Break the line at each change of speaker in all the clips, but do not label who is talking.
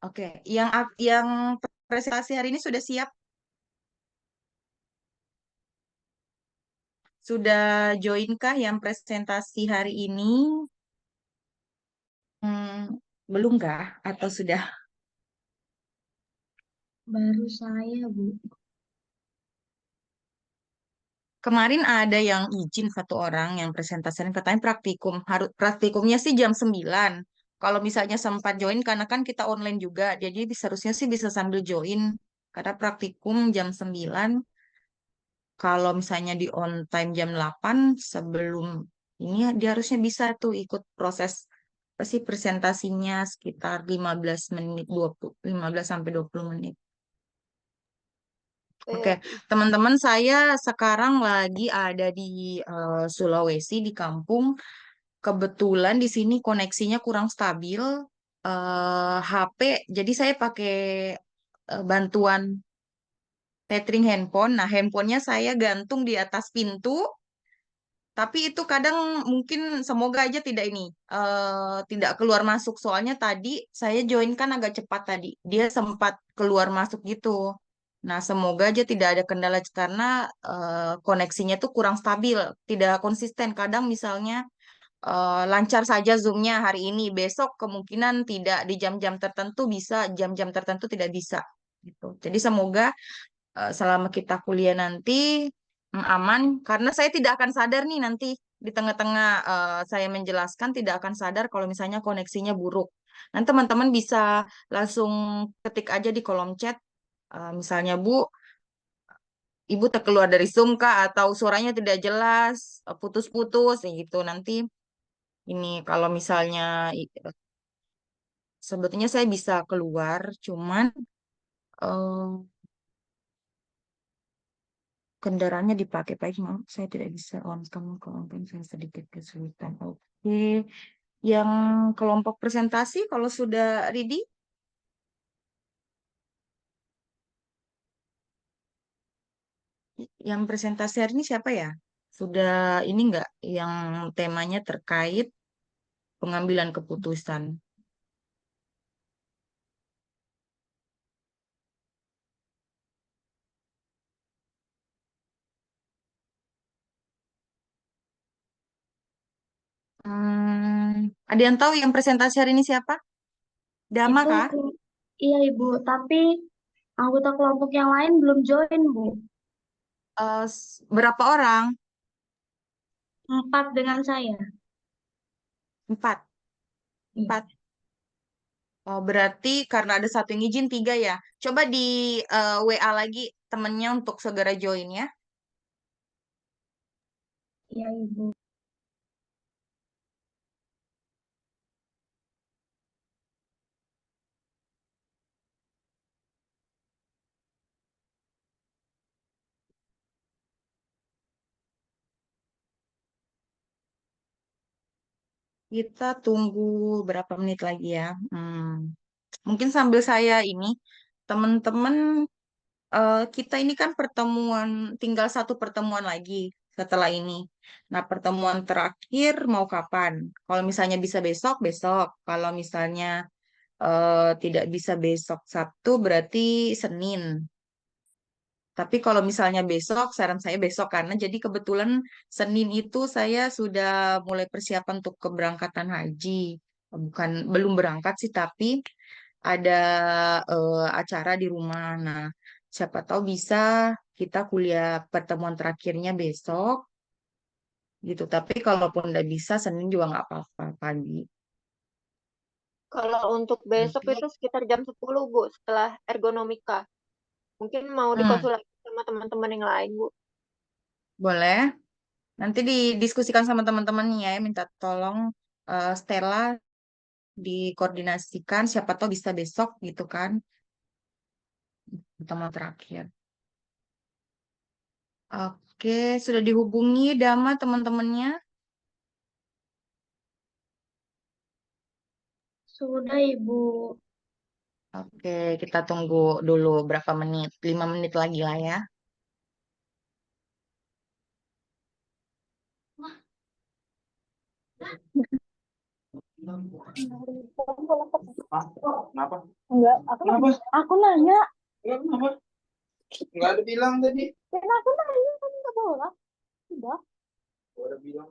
Oke, yang presentasi hari ini sudah siap? Sudah join kah yang presentasi hari ini? Belum kah? Atau sudah?
Baru saya, Bu.
Kemarin ada yang izin satu orang yang presentasinya katanya praktikum. Harus praktikumnya sih jam 9. Kalau misalnya sempat join karena kan kita online juga, jadi seharusnya sih bisa sambil join karena praktikum jam 9. Kalau misalnya di on time jam 8 sebelum ini dia harusnya bisa tuh ikut proses apa sih presentasinya sekitar 15 menit 20 15 sampai 20 menit. Oke,
Eh,
teman-teman saya sekarang lagi ada di Sulawesi di kampung. Kebetulan di sini koneksinya kurang stabil. HP, jadi saya pakai bantuan tethering handphone. Nah, handphonenya saya gantung di atas pintu. Tapi itu kadang mungkin semoga aja tidak ini tidak keluar masuk. Soalnya tadi saya join kan agak cepat tadi. Dia sempat keluar masuk gitu. Nah, semoga aja tidak ada kendala karena koneksinya tuh kurang stabil, tidak konsisten. Kadang misalnya lancar saja Zoom-nya hari ini, besok kemungkinan tidak di jam-jam tertentu bisa, jam-jam tertentu tidak bisa gitu. Jadi semoga selama kita kuliah nanti aman karena saya tidak akan sadar nih nanti di tengah-tengah saya menjelaskan tidak akan sadar kalau misalnya koneksinya buruk. Nanti teman-teman bisa langsung ketik aja di kolom chat misalnya Bu, Ibu terkeluar dari Zoom kah atau suaranya tidak jelas, putus-putus ya gitu. Nanti ini kalau misalnya sebetulnya saya bisa keluar cuman eh, kendaraannya dipakai baik, maaf saya tidak bisa on cam, kalau on cam saya sedikit kesulitan. Oke, yang kelompok presentasi kalau sudah ready, yang presentasi hari ini siapa ya? Sudah ini enggak yang temanya terkait pengambilan keputusan? Ada yang tahu yang presentasi hari ini siapa? Dama
itu,
kah?
iya Ibu, tapi anggota kelompok yang lain belum join, Bu.
Berapa orang?
4 dengan saya.
Empat.
Iya,
Empat. Oh, berarti karena ada satu yang izin tiga ya. Coba di WA lagi temennya untuk segera join ya.
iya Ibu.
Kita tunggu berapa menit lagi ya. Mungkin sambil saya ini, teman-teman, kita ini kan pertemuan, tinggal satu pertemuan lagi setelah ini. Nah, pertemuan terakhir mau kapan? Kalau misalnya bisa besok, besok. Kalau misalnya tidak bisa besok Sabtu, berarti Senin. Tapi kalau misalnya besok, saran saya besok karena jadi kebetulan Senin itu saya sudah mulai persiapan untuk keberangkatan haji. Bukan belum berangkat sih, tapi ada acara di rumah. Nah, siapa tahu bisa kita kuliah pertemuan terakhirnya besok gitu. Tapi kalaupun udah bisa Senin juga nggak apa-apa pagi.
Kalau untuk besok
Oke.
itu sekitar jam 10, Bu, setelah ergonomika. Mungkin mau
Hmm,
dikonsultasi sama teman-teman yang lain, Bu.
boleh. Nanti didiskusikan sama teman-temannya ya, minta tolong Stella dikoordinasikan siapa tahu bisa besok gitu kan pertemuan terakhir. Oke, sudah dihubungi Dama teman-temannya.
Sudah Ibu.
Oke, kita tunggu dulu berapa menit, 5 menit lagi lah ya.
Ah, kenapa?
Enggak,
Kenapa?
aku nanya.
Kenapa? Nggak ada bilang tadi.
Dan aku nanya, kan nggak bola. Udah.
Gua udah bilang.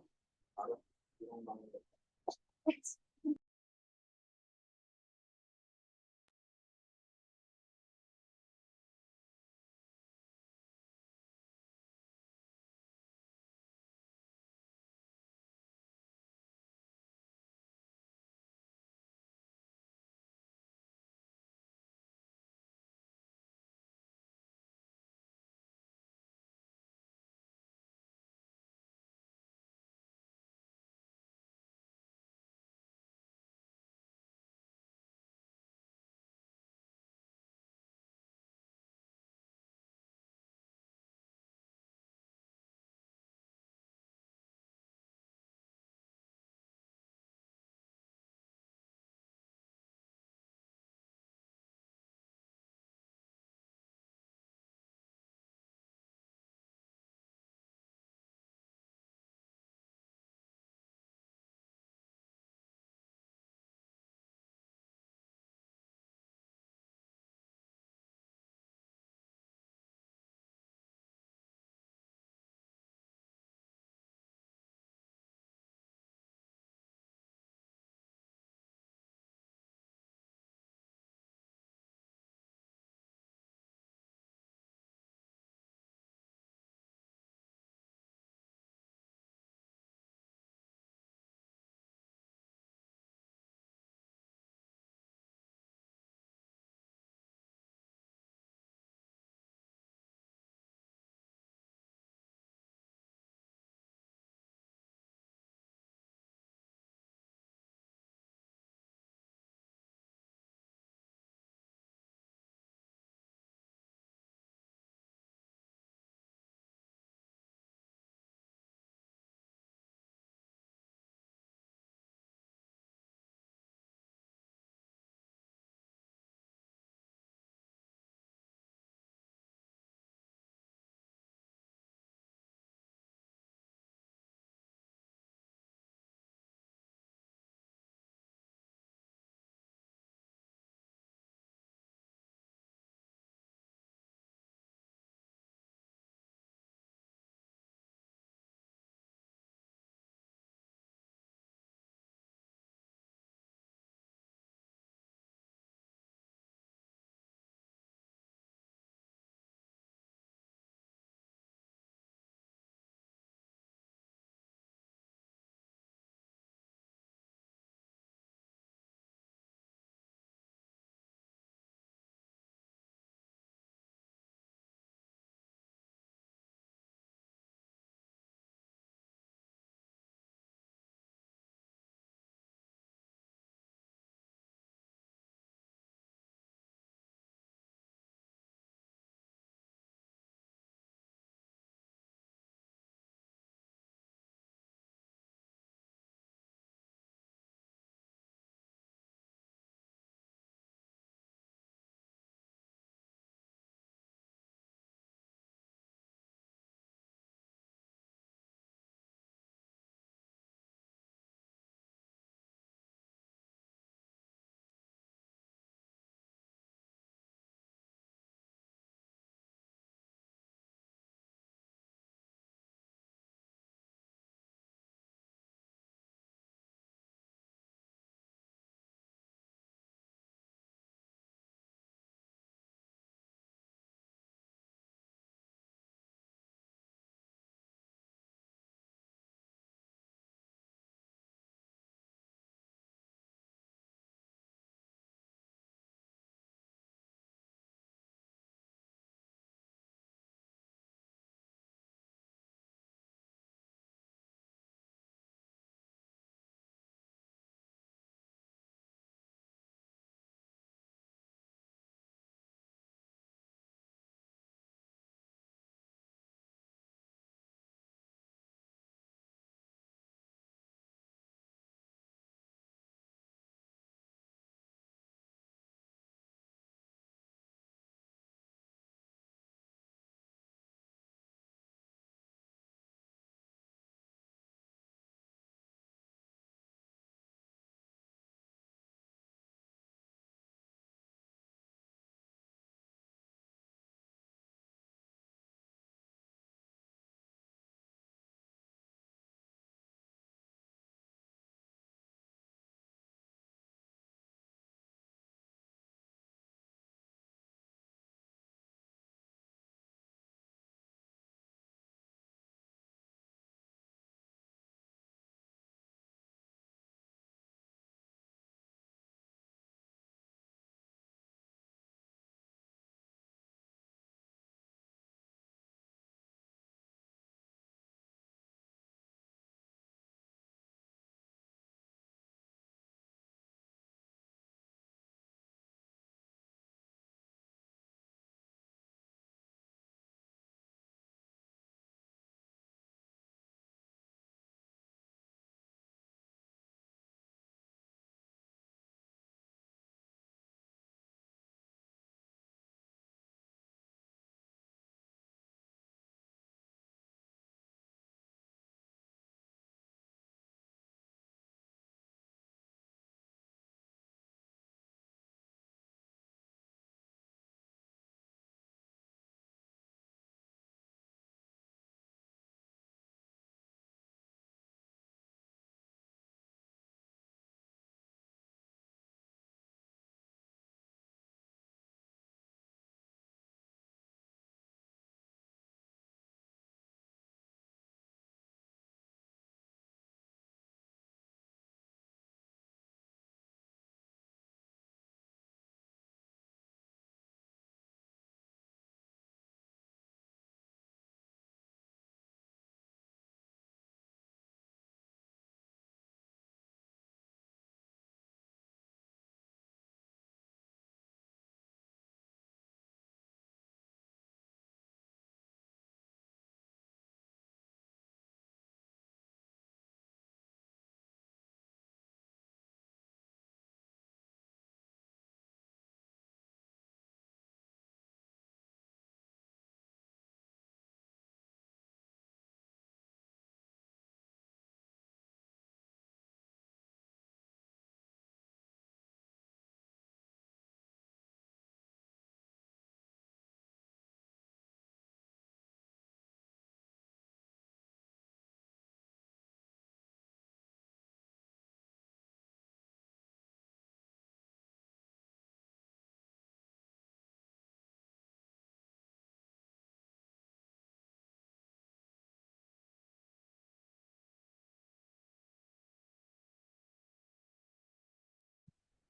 Salah. Bilang banget.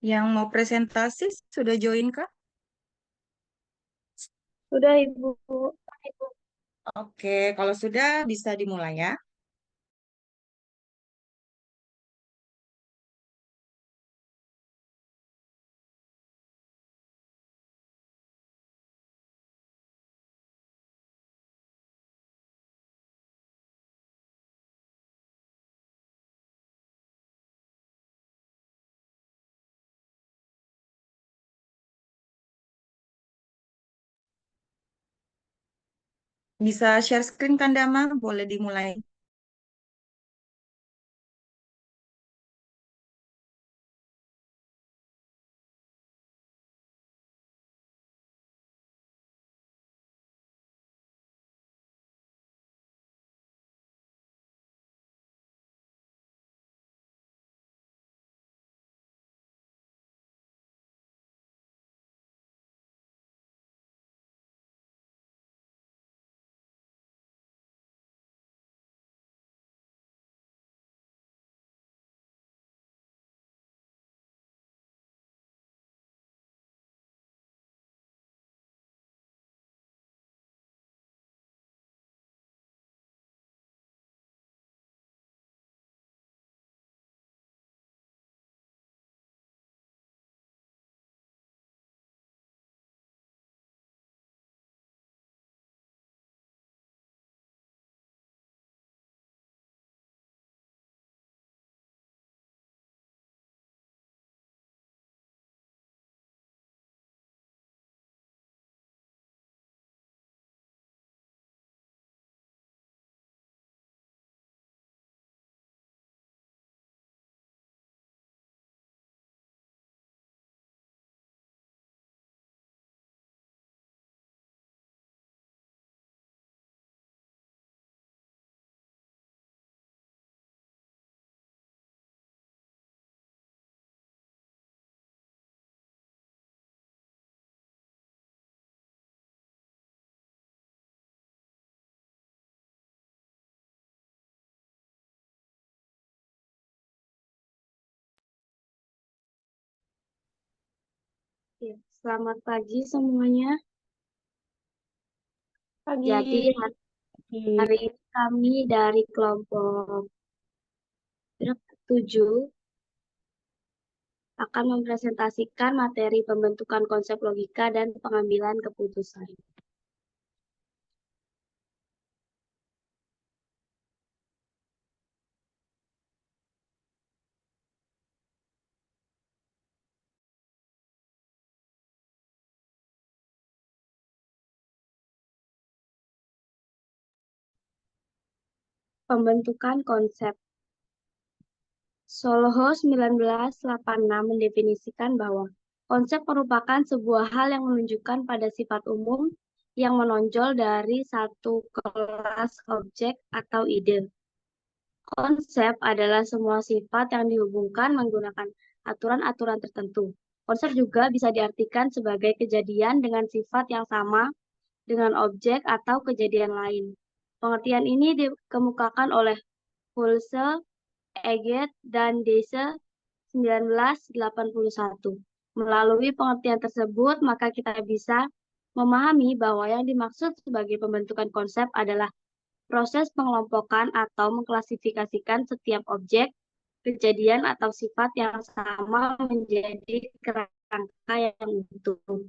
Yang mau presentasi sudah join kah?
Sudah, Ibu.
Oke, kalau sudah bisa dimulai ya. Bisa share screen kan, Dama? Boleh dimulai.
Ya, selamat pagi semuanya.
Pagi.
Jadi hari ini kami dari kelompok 7 akan mempresentasikan materi pembentukan konsep logika dan pengambilan keputusan. Pembentukan konsep. Soloho 1986 mendefinisikan bahwa konsep merupakan sebuah hal yang menunjukkan pada sifat umum yang menonjol dari satu kelas objek atau ide. Konsep adalah semua sifat yang dihubungkan menggunakan aturan-aturan tertentu. Konsep juga bisa diartikan sebagai kejadian dengan sifat yang sama dengan objek atau kejadian lain. Pengertian ini dikemukakan oleh Hulse, Eget, dan Deise 1981. Melalui pengertian tersebut, maka kita bisa memahami bahwa yang dimaksud sebagai pembentukan konsep adalah proses pengelompokan atau mengklasifikasikan setiap objek, kejadian, atau sifat yang sama menjadi kerangka yang utuh.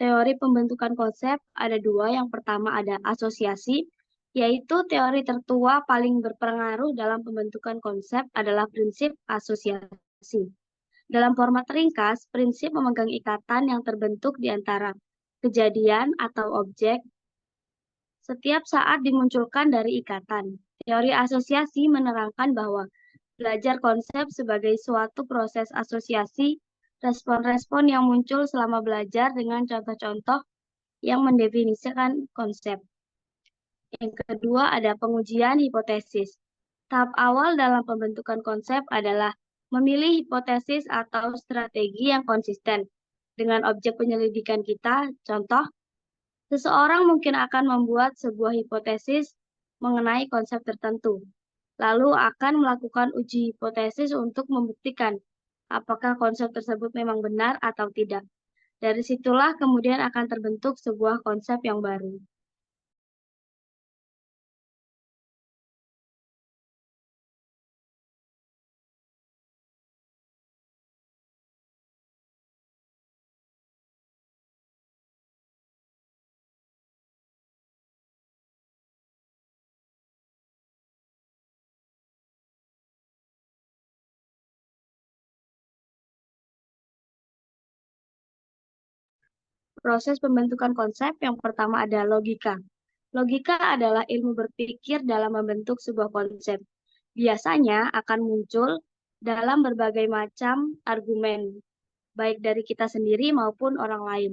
Teori pembentukan konsep ada dua. Yang pertama ada asosiasi, yaitu teori tertua paling berpengaruh dalam pembentukan konsep adalah prinsip asosiasi. Dalam format ringkas, prinsip memegang ikatan yang terbentuk di antara kejadian atau objek setiap saat dimunculkan dari ikatan. Teori asosiasi menerangkan bahwa belajar konsep sebagai suatu proses asosiasi respon-respon yang muncul selama belajar dengan contoh-contoh yang mendefinisikan konsep. Yang kedua ada pengujian hipotesis. Tahap awal dalam pembentukan konsep adalah memilih hipotesis atau strategi yang konsisten dengan objek penyelidikan kita. Contoh, seseorang mungkin akan membuat sebuah hipotesis mengenai konsep tertentu, lalu akan melakukan uji hipotesis untuk membuktikan apakah konsep tersebut memang benar atau tidak. Dari situlah kemudian akan terbentuk sebuah konsep yang baru. Proses pembentukan konsep yang pertama ada logika. Logika adalah ilmu berpikir dalam membentuk sebuah konsep. Biasanya akan muncul dalam berbagai macam argumen, baik dari kita sendiri maupun orang lain.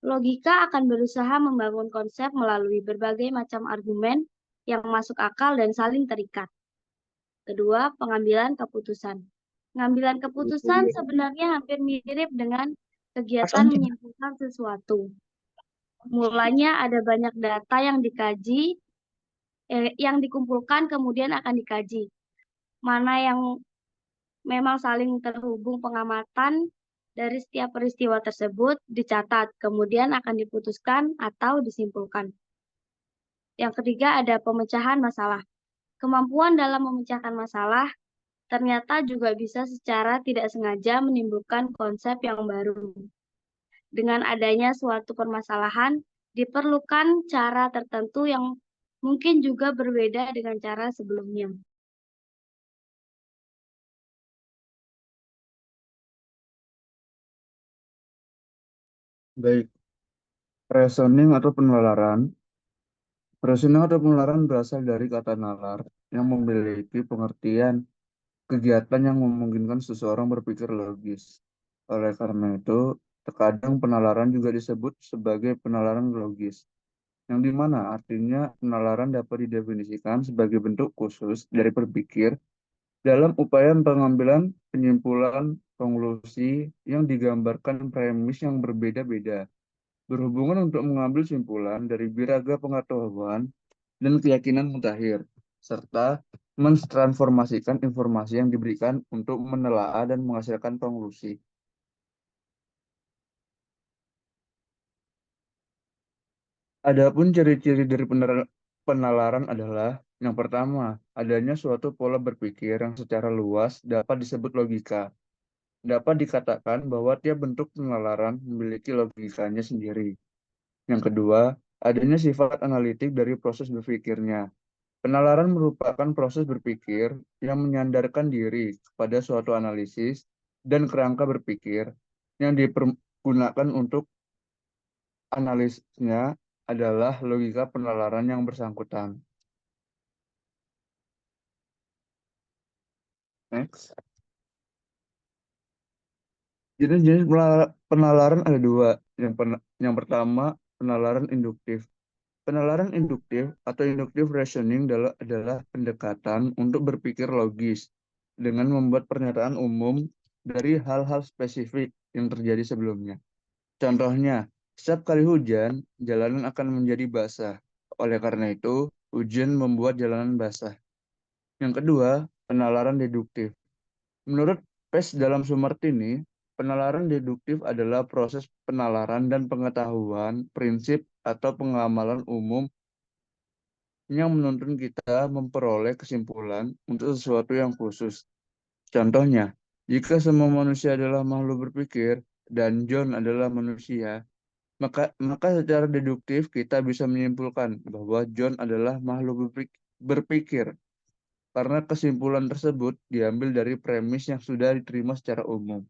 Logika akan berusaha membangun konsep melalui berbagai macam argumen yang masuk akal dan saling terikat. Kedua, pengambilan keputusan. Pengambilan keputusan sebenarnya hampir mirip dengan kegiatan menyimpulkan sesuatu. Mulanya ada banyak data yang dikaji, yang dikumpulkan kemudian akan dikaji. Mana yang memang saling terhubung pengamatan dari setiap peristiwa tersebut dicatat, kemudian akan diputuskan atau disimpulkan. Yang ketiga ada pemecahan masalah. Kemampuan dalam memecahkan masalah ternyata juga bisa secara tidak sengaja menimbulkan konsep yang baru. Dengan adanya suatu permasalahan, diperlukan cara tertentu yang mungkin juga berbeda dengan cara sebelumnya.
Baik, reasoning atau penalaran. Reasoning atau penalaran berasal dari kata nalar yang memiliki pengertian kegiatan yang memungkinkan seseorang berpikir logis. Oleh karena itu, terkadang penalaran juga disebut sebagai penalaran logis, yang dimana artinya penalaran dapat didefinisikan sebagai bentuk khusus dari berpikir dalam upaya pengambilan penyimpulan konklusi yang digambarkan premis yang berbeda-beda, berhubungan untuk mengambil simpulan dari beragam pengetahuan dan keyakinan mutakhir, serta mentransformasikan informasi yang diberikan untuk menelaah dan menghasilkan konklusi. Adapun ciri-ciri dari penalaran adalah yang pertama, adanya suatu pola berpikir yang secara luas dapat disebut logika. Dapat dikatakan bahwa tiap bentuk penalaran memiliki logikanya sendiri. Yang kedua, adanya sifat analitik dari proses berpikirnya. Penalaran merupakan proses berpikir yang menyandarkan diri kepada suatu analisis dan kerangka berpikir yang dipergunakan untuk analisisnya adalah logika penalaran yang bersangkutan. Next. Jenis-jenis penalaran ada dua. Yang pertama, penalaran induktif. Penalaran induktif atau inductive reasoning adalah pendekatan untuk berpikir logis dengan membuat pernyataan umum dari hal-hal spesifik yang terjadi sebelumnya. Contohnya, setiap kali hujan, jalanan akan menjadi basah. Oleh karena itu, hujan membuat jalanan basah. Yang kedua, penalaran deduktif. Menurut Peirce dalam Sumartini, penalaran deduktif adalah proses penalaran dan pengetahuan prinsip atau pengamalan umum yang menuntun kita memperoleh kesimpulan untuk sesuatu yang khusus. Contohnya, jika semua manusia adalah makhluk berpikir dan John adalah manusia, maka secara deduktif kita bisa menyimpulkan bahwa John adalah makhluk berpikir karena kesimpulan tersebut diambil dari premis yang sudah diterima secara umum.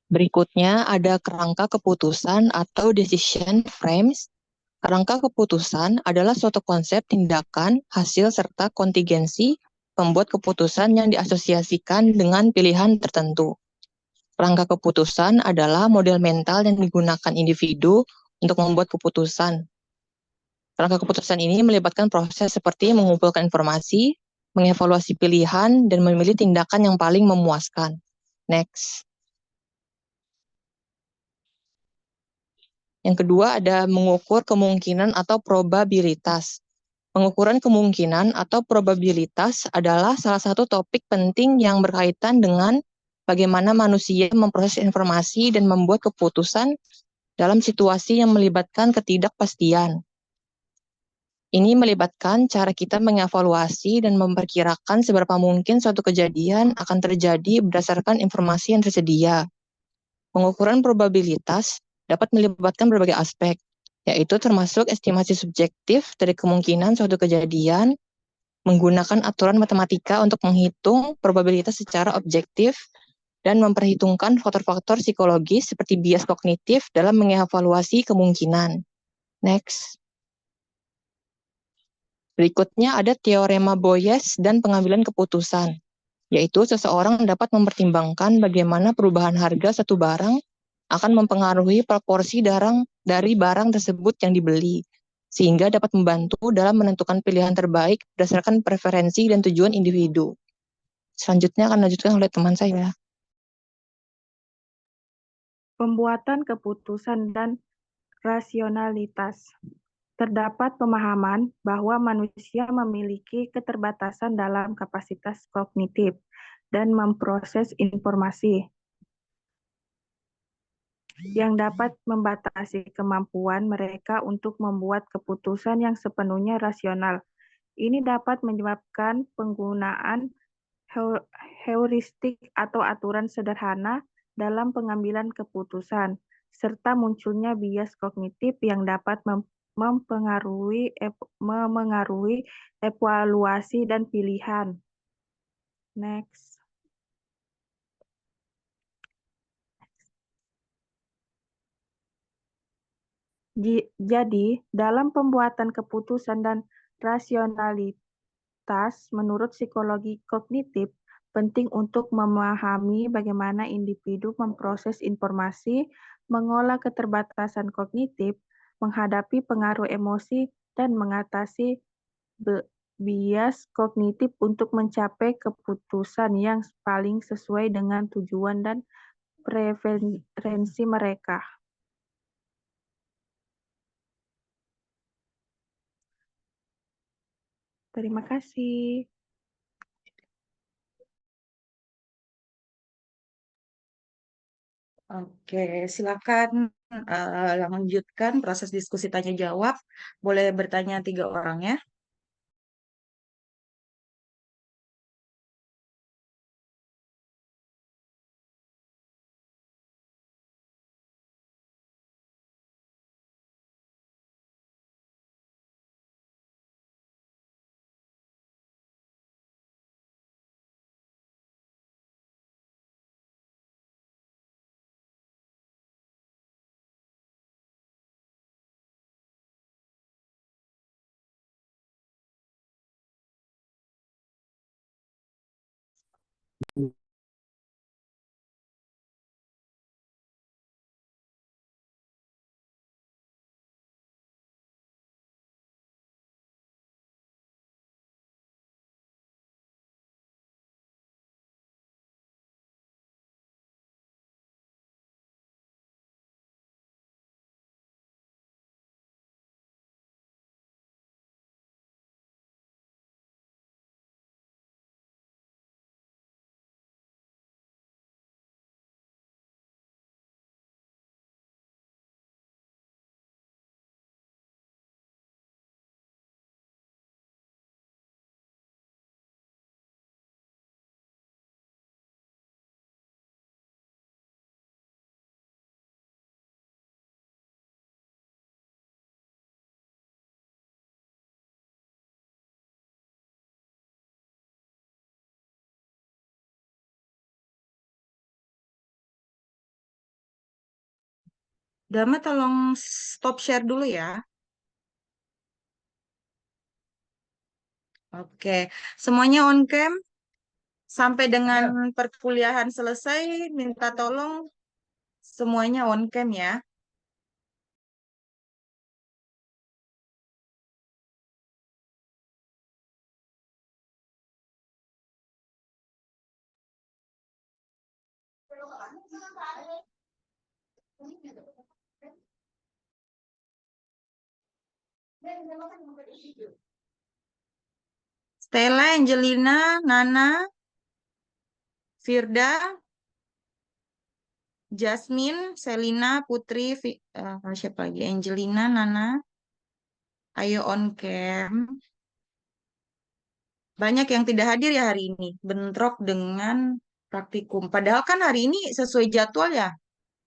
Berikutnya ada kerangka keputusan atau decision frames. Kerangka keputusan adalah suatu konsep tindakan, hasil, serta kontingensi pembuat keputusan yang diasosiasikan dengan pilihan tertentu. Kerangka keputusan adalah model mental yang digunakan individu untuk membuat keputusan. Kerangka keputusan ini melibatkan proses seperti mengumpulkan informasi, mengevaluasi pilihan, dan memilih tindakan yang paling memuaskan. Next. Yang kedua ada mengukur kemungkinan atau probabilitas. Pengukuran kemungkinan atau probabilitas adalah salah satu topik penting yang berkaitan dengan bagaimana manusia memproses informasi dan membuat keputusan dalam situasi yang melibatkan ketidakpastian. Ini melibatkan cara kita mengevaluasi dan memperkirakan seberapa mungkin suatu kejadian akan terjadi berdasarkan informasi yang tersedia. Pengukuran probabilitas dapat melibatkan berbagai aspek, yaitu termasuk estimasi subjektif dari kemungkinan suatu kejadian, menggunakan aturan matematika untuk menghitung probabilitas secara objektif, dan memperhitungkan faktor-faktor psikologis seperti bias kognitif dalam mengevaluasi kemungkinan. Next. Berikutnya ada teorema Bayes dan pengambilan keputusan, yaitu seseorang dapat mempertimbangkan bagaimana perubahan harga satu barang akan mempengaruhi proporsi dari barang tersebut yang dibeli, sehingga dapat membantu dalam menentukan pilihan terbaik berdasarkan preferensi dan tujuan individu. Selanjutnya akan dilanjutkan oleh teman saya.
Pembuatan keputusan dan rasionalitas. Terdapat pemahaman bahwa manusia memiliki keterbatasan dalam kapasitas kognitif dan memproses informasi yang dapat membatasi kemampuan mereka untuk membuat keputusan yang sepenuhnya rasional. Ini dapat menyebabkan penggunaan heuristik atau aturan sederhana dalam pengambilan keputusan, serta munculnya bias kognitif yang dapat memengaruhi evaluasi dan pilihan. Next. Jadi, dalam pembuatan keputusan dan rasionalitas, menurut psikologi kognitif, penting untuk memahami bagaimana individu memproses informasi, mengolah keterbatasan kognitif, menghadapi pengaruh emosi, dan mengatasi bias kognitif untuk mencapai keputusan yang paling sesuai dengan tujuan dan preferensi mereka. Terima kasih.
Oke, silakan lanjutkan proses diskusi tanya jawab. Boleh bertanya 3 orang ya. Dama tolong stop share dulu ya. Oke, semuanya on cam sampai dengan perkuliahan selesai, minta tolong semuanya on cam ya. Stella, Angelina, Nana, Firda, Jasmine, Selina, Putri, siapa lagi? Angelina, Nana, ayo on cam. Banyak yang tidak hadir ya hari ini, bentrok dengan praktikum. Padahal kan hari ini sesuai jadwal ya.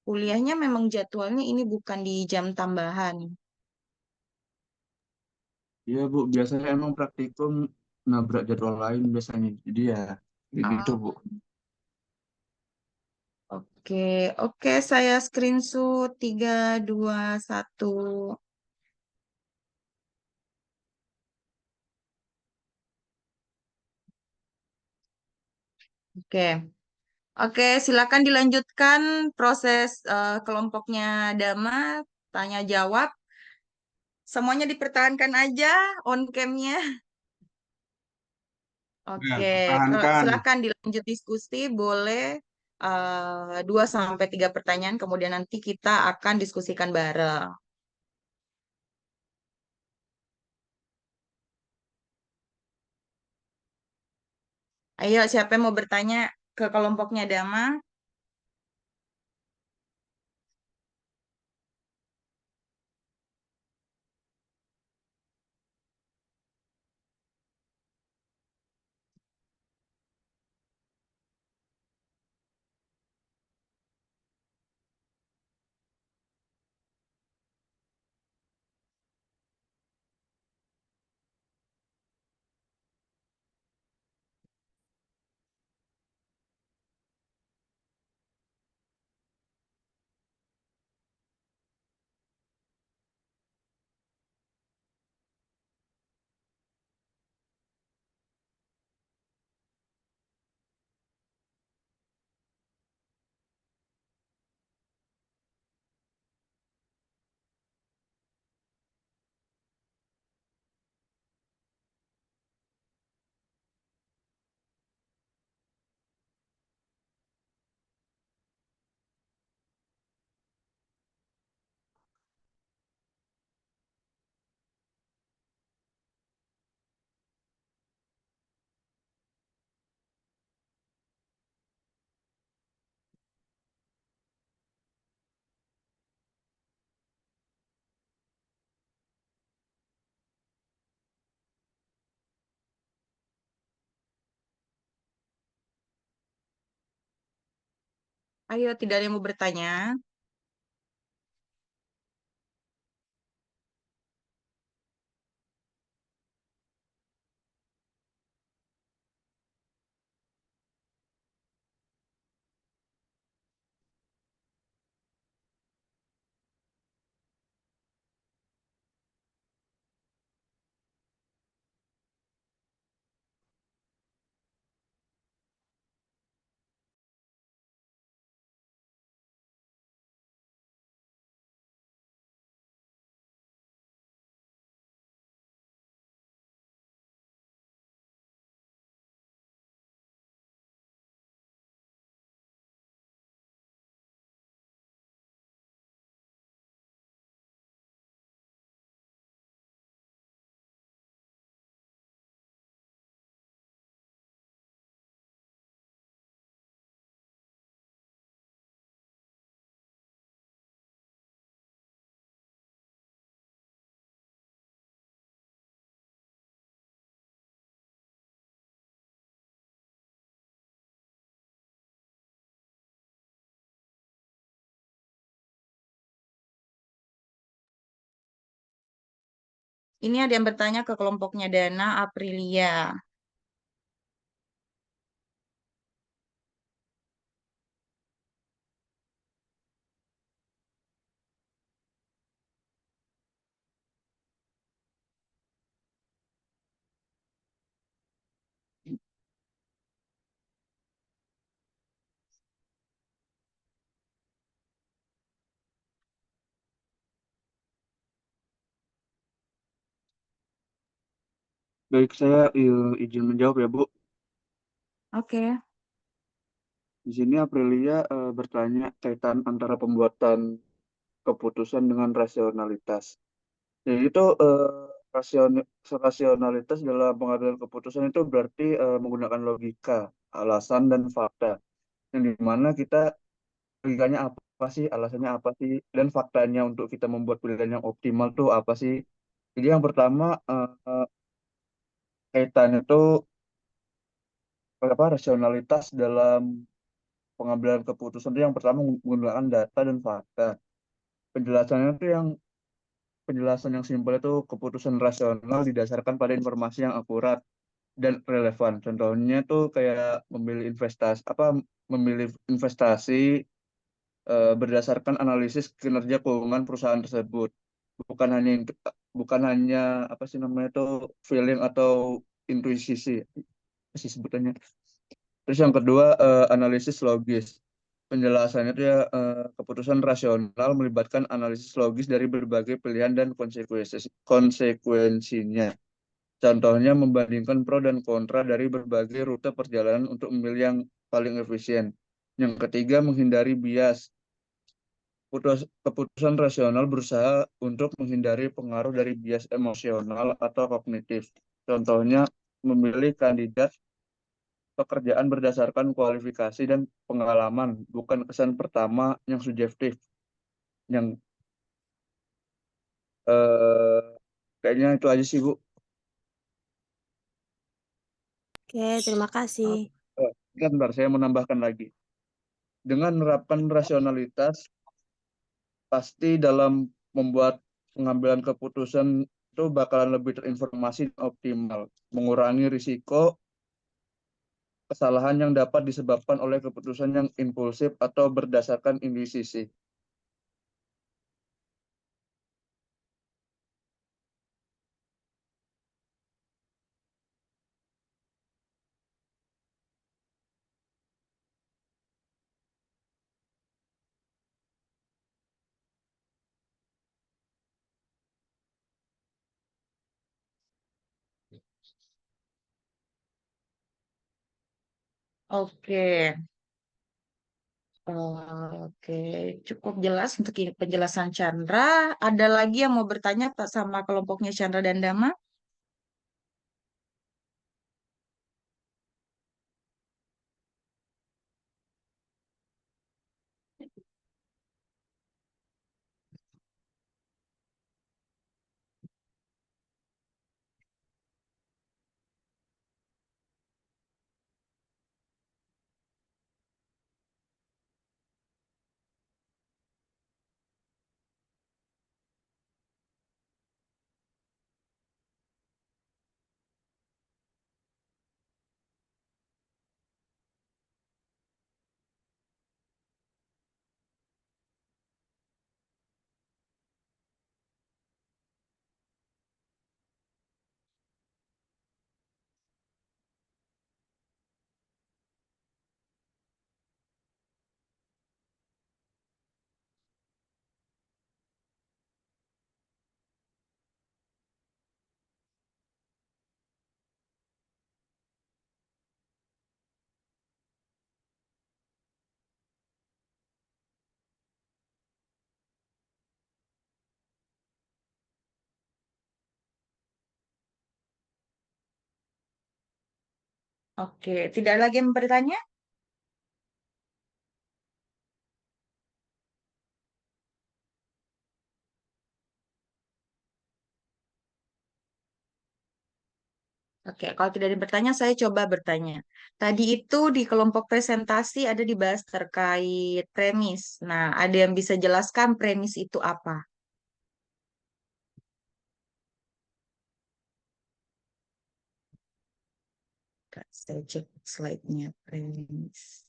Kuliahnya memang jadwalnya ini bukan di jam tambahan.
Iya Bu, biasanya emang praktikum nabrak jadwal lain biasanya. Jadi ya kayak gitu Bu.
Oke, oke, saya screenshot 3, 2, 1. Oke, oke, silakan dilanjutkan proses kelompoknya Dama, tanya jawab. Semuanya dipertahankan aja on cam-nya.
Ya,
Oke,
pertahankan.
silakan dilanjut diskusi, boleh 2 sampai 3 pertanyaan, kemudian nanti kita akan diskusikan bareng. Ayo, siapa yang mau bertanya ke kelompoknya Dama? Ayo, tidak ada yang mau bertanya. Ini ada yang bertanya ke kelompoknya Dana Aprilia.
Baik, saya izin menjawab ya, Bu.
Oke.
Di sini Aprilia bertanya kaitan antara pembuatan keputusan dengan rasionalitas. Jadi itu rasionalitas dalam pengambilan keputusan itu berarti menggunakan logika, alasan dan fakta. Yang dimana kita logikanya apa sih, alasannya apa sih, dan faktanya untuk kita membuat pilihan yang optimal tuh apa sih. Jadi yang pertama kaitannya tuh apa rasionalitas dalam pengambilan keputusan itu yang pertama menggunakan data dan fakta. Penjelasannya itu yang penjelasan yang simpel itu keputusan rasional didasarkan pada informasi yang akurat dan relevan. Contohnya tuh kayak memilih investasi berdasarkan analisis kinerja keuangan perusahaan tersebut. Bukan hanya bukan hanya apa sih namanya itu feeling atau intuisi sih sebutannya. Terus yang kedua analisis logis. Penjelasannya itu ya keputusan rasional melibatkan analisis logis dari berbagai pilihan dan konsekuensinya. Contohnya membandingkan pro dan kontra dari berbagai rute perjalanan untuk memilih yang paling efisien. Yang ketiga menghindari bias. Keputusan rasional berusaha untuk menghindari pengaruh dari bias emosional atau kognitif. Contohnya memilih kandidat pekerjaan berdasarkan kualifikasi dan pengalaman, bukan kesan pertama yang subjektif. Yang eh, kayaknya itu aja sih, Bu.
Oke, terima kasih.
Bentar, saya menambahkan lagi. Dengan menerapkan rasionalitas, pasti dalam membuat pengambilan keputusan itu bakalan lebih terinformasi dan optimal, mengurangi risiko kesalahan yang dapat disebabkan oleh keputusan yang impulsif atau berdasarkan intuisi.
Oke. Oke, cukup jelas untuk penjelasan Chandra. Ada lagi yang mau bertanya Pak sama kelompoknya Chandra dan Dama? Oke, tidak lagi yang bertanya? Oke, kalau tidak ada yang bertanya, saya coba bertanya. Tadi itu di kelompok presentasi ada dibahas terkait premis. Nah, ada yang bisa jelaskan premis itu apa? Kak, saya cek slide-nya premis.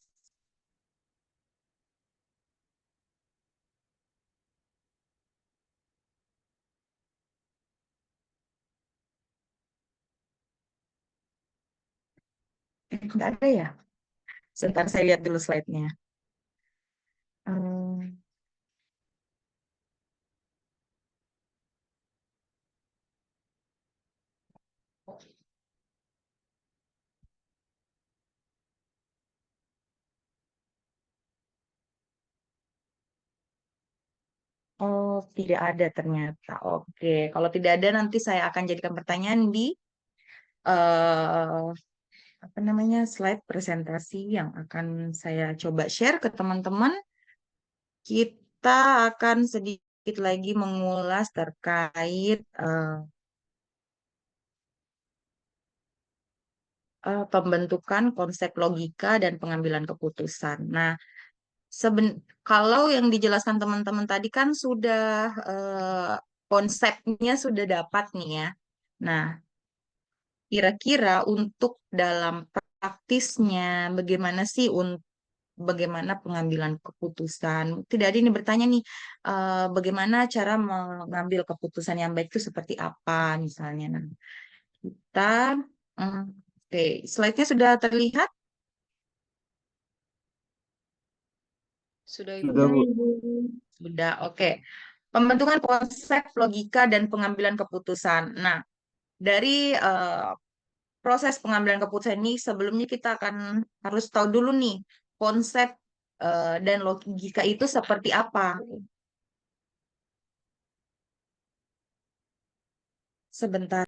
Nggak ada ya? Sebentar saya lihat dulu slide-nya. Hmm, Oh, tidak ada ternyata. Oke, kalau tidak ada nanti saya akan jadikan pertanyaan di eh apa namanya slide presentasi yang akan saya coba share ke teman-teman. Kita akan sedikit lagi mengulas terkait pembentukan konsep logika dan pengambilan keputusan. Nah, kalau yang dijelaskan teman-teman tadi kan sudah konsepnya sudah dapat nih ya. Nah, kira-kira untuk dalam praktisnya bagaimana sih bagaimana pengambilan keputusan? Tidak ada ini bertanya nih, bagaimana cara mengambil keputusan yang baik itu seperti apa misalnya. Nah, kita, mm, oke, slide-nya sudah terlihat? Sudah, Ibu?
Sudah,
Sudah,
Bu.
Ibu.
Sudah, oke. Pembentukan konsep logika dan pengambilan keputusan. Nah, dari proses pengambilan keputusan ini sebelumnya kita akan harus tahu dulu nih konsep dan logika itu seperti apa. Sebentar.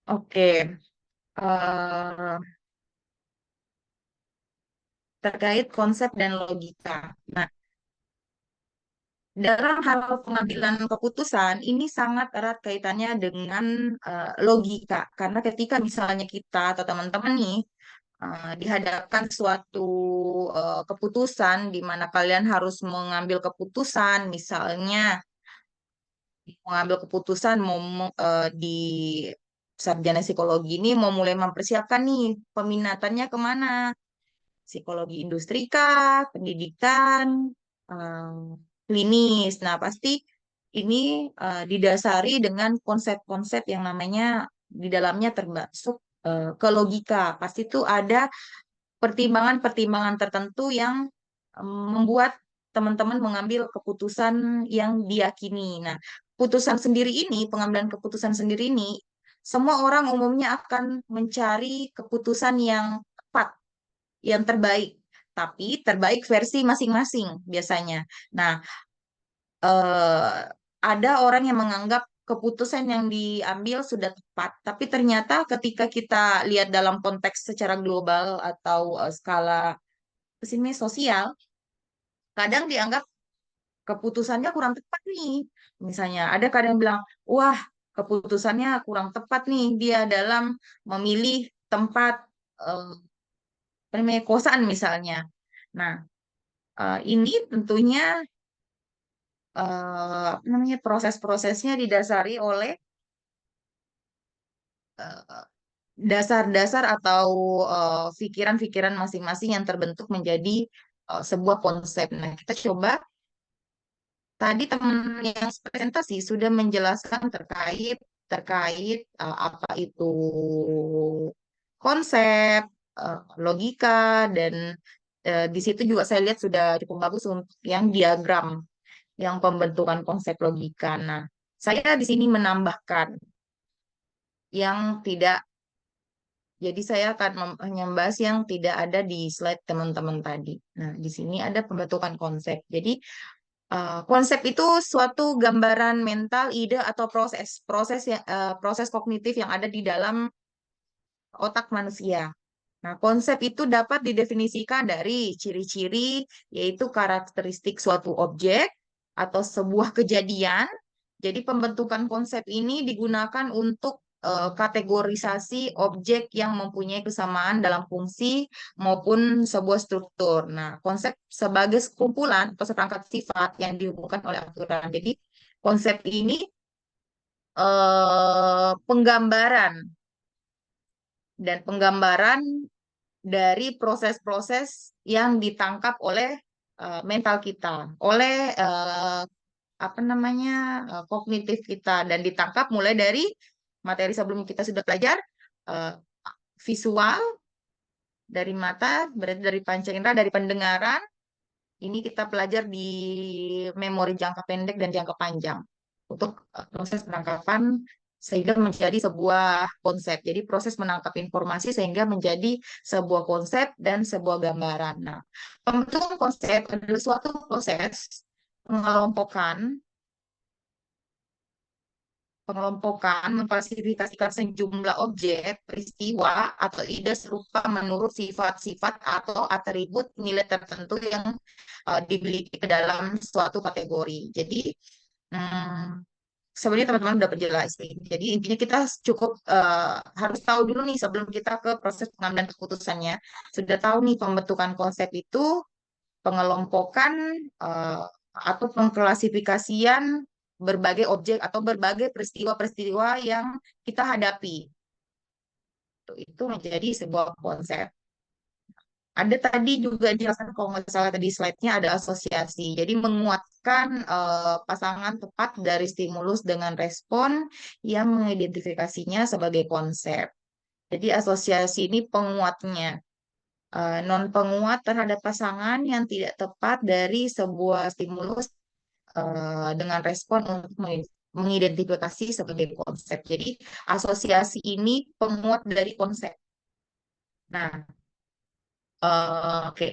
Oke. eh, Terkait konsep dan logika. Nah, dalam hal pengambilan keputusan ini sangat erat kaitannya dengan logika. Karena ketika misalnya kita atau teman-teman nih dihadapkan suatu keputusan di mana kalian harus mengambil keputusan, misalnya mengambil keputusan di sarjana psikologi ini mau mulai mempersiapkan nih peminatannya kemana, psikologi industri kah, pendidikan, eh, klinis. Nah, pasti ini didasari dengan konsep-konsep yang namanya di dalamnya termasuk ke logika. Pasti itu ada pertimbangan-pertimbangan tertentu yang membuat teman-teman mengambil keputusan yang diyakini. Nah, putusan sendiri ini, pengambilan keputusan sendiri ini, semua orang umumnya akan mencari keputusan yang tepat, yang terbaik. Tapi terbaik versi masing-masing biasanya. Nah, eh, ada orang yang menganggap keputusan yang diambil sudah tepat, tapi ternyata ketika kita lihat dalam konteks secara global atau skala sini sosial, kadang dianggap keputusannya kurang tepat nih. Misalnya ada kadang bilang, wah keputusannya kurang tepat nih dia dalam memilih tempat eh, apa namanya, kosan misalnya. Nah, ini tentunya apa namanya proses-prosesnya didasari oleh eh, dasar-dasar atau pikiran-pikiran masing-masing yang terbentuk menjadi sebuah konsep. Nah, kita coba tadi teman yang presentasi sudah menjelaskan terkait terkait apa itu konsep, logika, dan di situ juga saya lihat sudah cukup bagus untuk yang diagram, yang pembentukan konsep logika. Nah, saya di sini menambahkan yang tidak, jadi saya akan hanya membahas yang tidak ada di slide teman-teman tadi. Nah, di sini ada pembentukan konsep. Jadi, konsep itu suatu gambaran mental, ide atau proses kognitif yang ada di dalam otak manusia. Nah, konsep itu dapat didefinisikan dari ciri-ciri, yaitu karakteristik suatu objek atau sebuah kejadian. Jadi, pembentukan konsep ini digunakan untuk kategorisasi objek yang mempunyai kesamaan dalam fungsi maupun sebuah struktur. Nah, konsep sebagai kumpulan atau seperangkat sifat yang dihubungkan oleh aturan. Jadi, konsep ini penggambaran dan penggambaran dari proses-proses yang ditangkap oleh mental kita, oleh apa namanya kognitif kita, dan ditangkap mulai dari materi sebelumnya kita sudah belajar, eh, visual dari mata, berarti dari panca indera, dari pendengaran. Ini kita pelajar di memori jangka pendek dan jangka panjang untuk proses penangkapan sehingga menjadi sebuah konsep. Jadi proses menangkap informasi sehingga menjadi sebuah konsep dan sebuah gambaran. Nah, pembentukan konsep adalah suatu proses pengelompokan, mengklasifikasikan sejumlah objek, peristiwa, atau ide serupa menurut sifat-sifat atau atribut nilai tertentu yang dimiliki ke dalam suatu kategori. Jadi, hmm, sebenarnya teman-teman udah berjelas nih. Jadi intinya kita cukup harus tahu dulu nih sebelum kita ke proses pengambilan keputusannya. Sudah tahu nih pembentukan konsep itu, pengelompokan atau pengklasifikasian berbagai objek atau berbagai peristiwa-peristiwa yang kita hadapi. Itu menjadi sebuah konsep. Ada tadi juga jelaskan kalau nggak salah tadi slide-nya ada asosiasi. Jadi menguatkan pasangan tepat dari stimulus dengan respon yang mengidentifikasinya sebagai konsep. Jadi asosiasi ini penguatnya. Non penguat terhadap pasangan yang tidak tepat dari sebuah stimulus dengan respon untuk mengidentifikasi sebagai konsep. Jadi asosiasi ini penguat dari konsep. Nah, oke.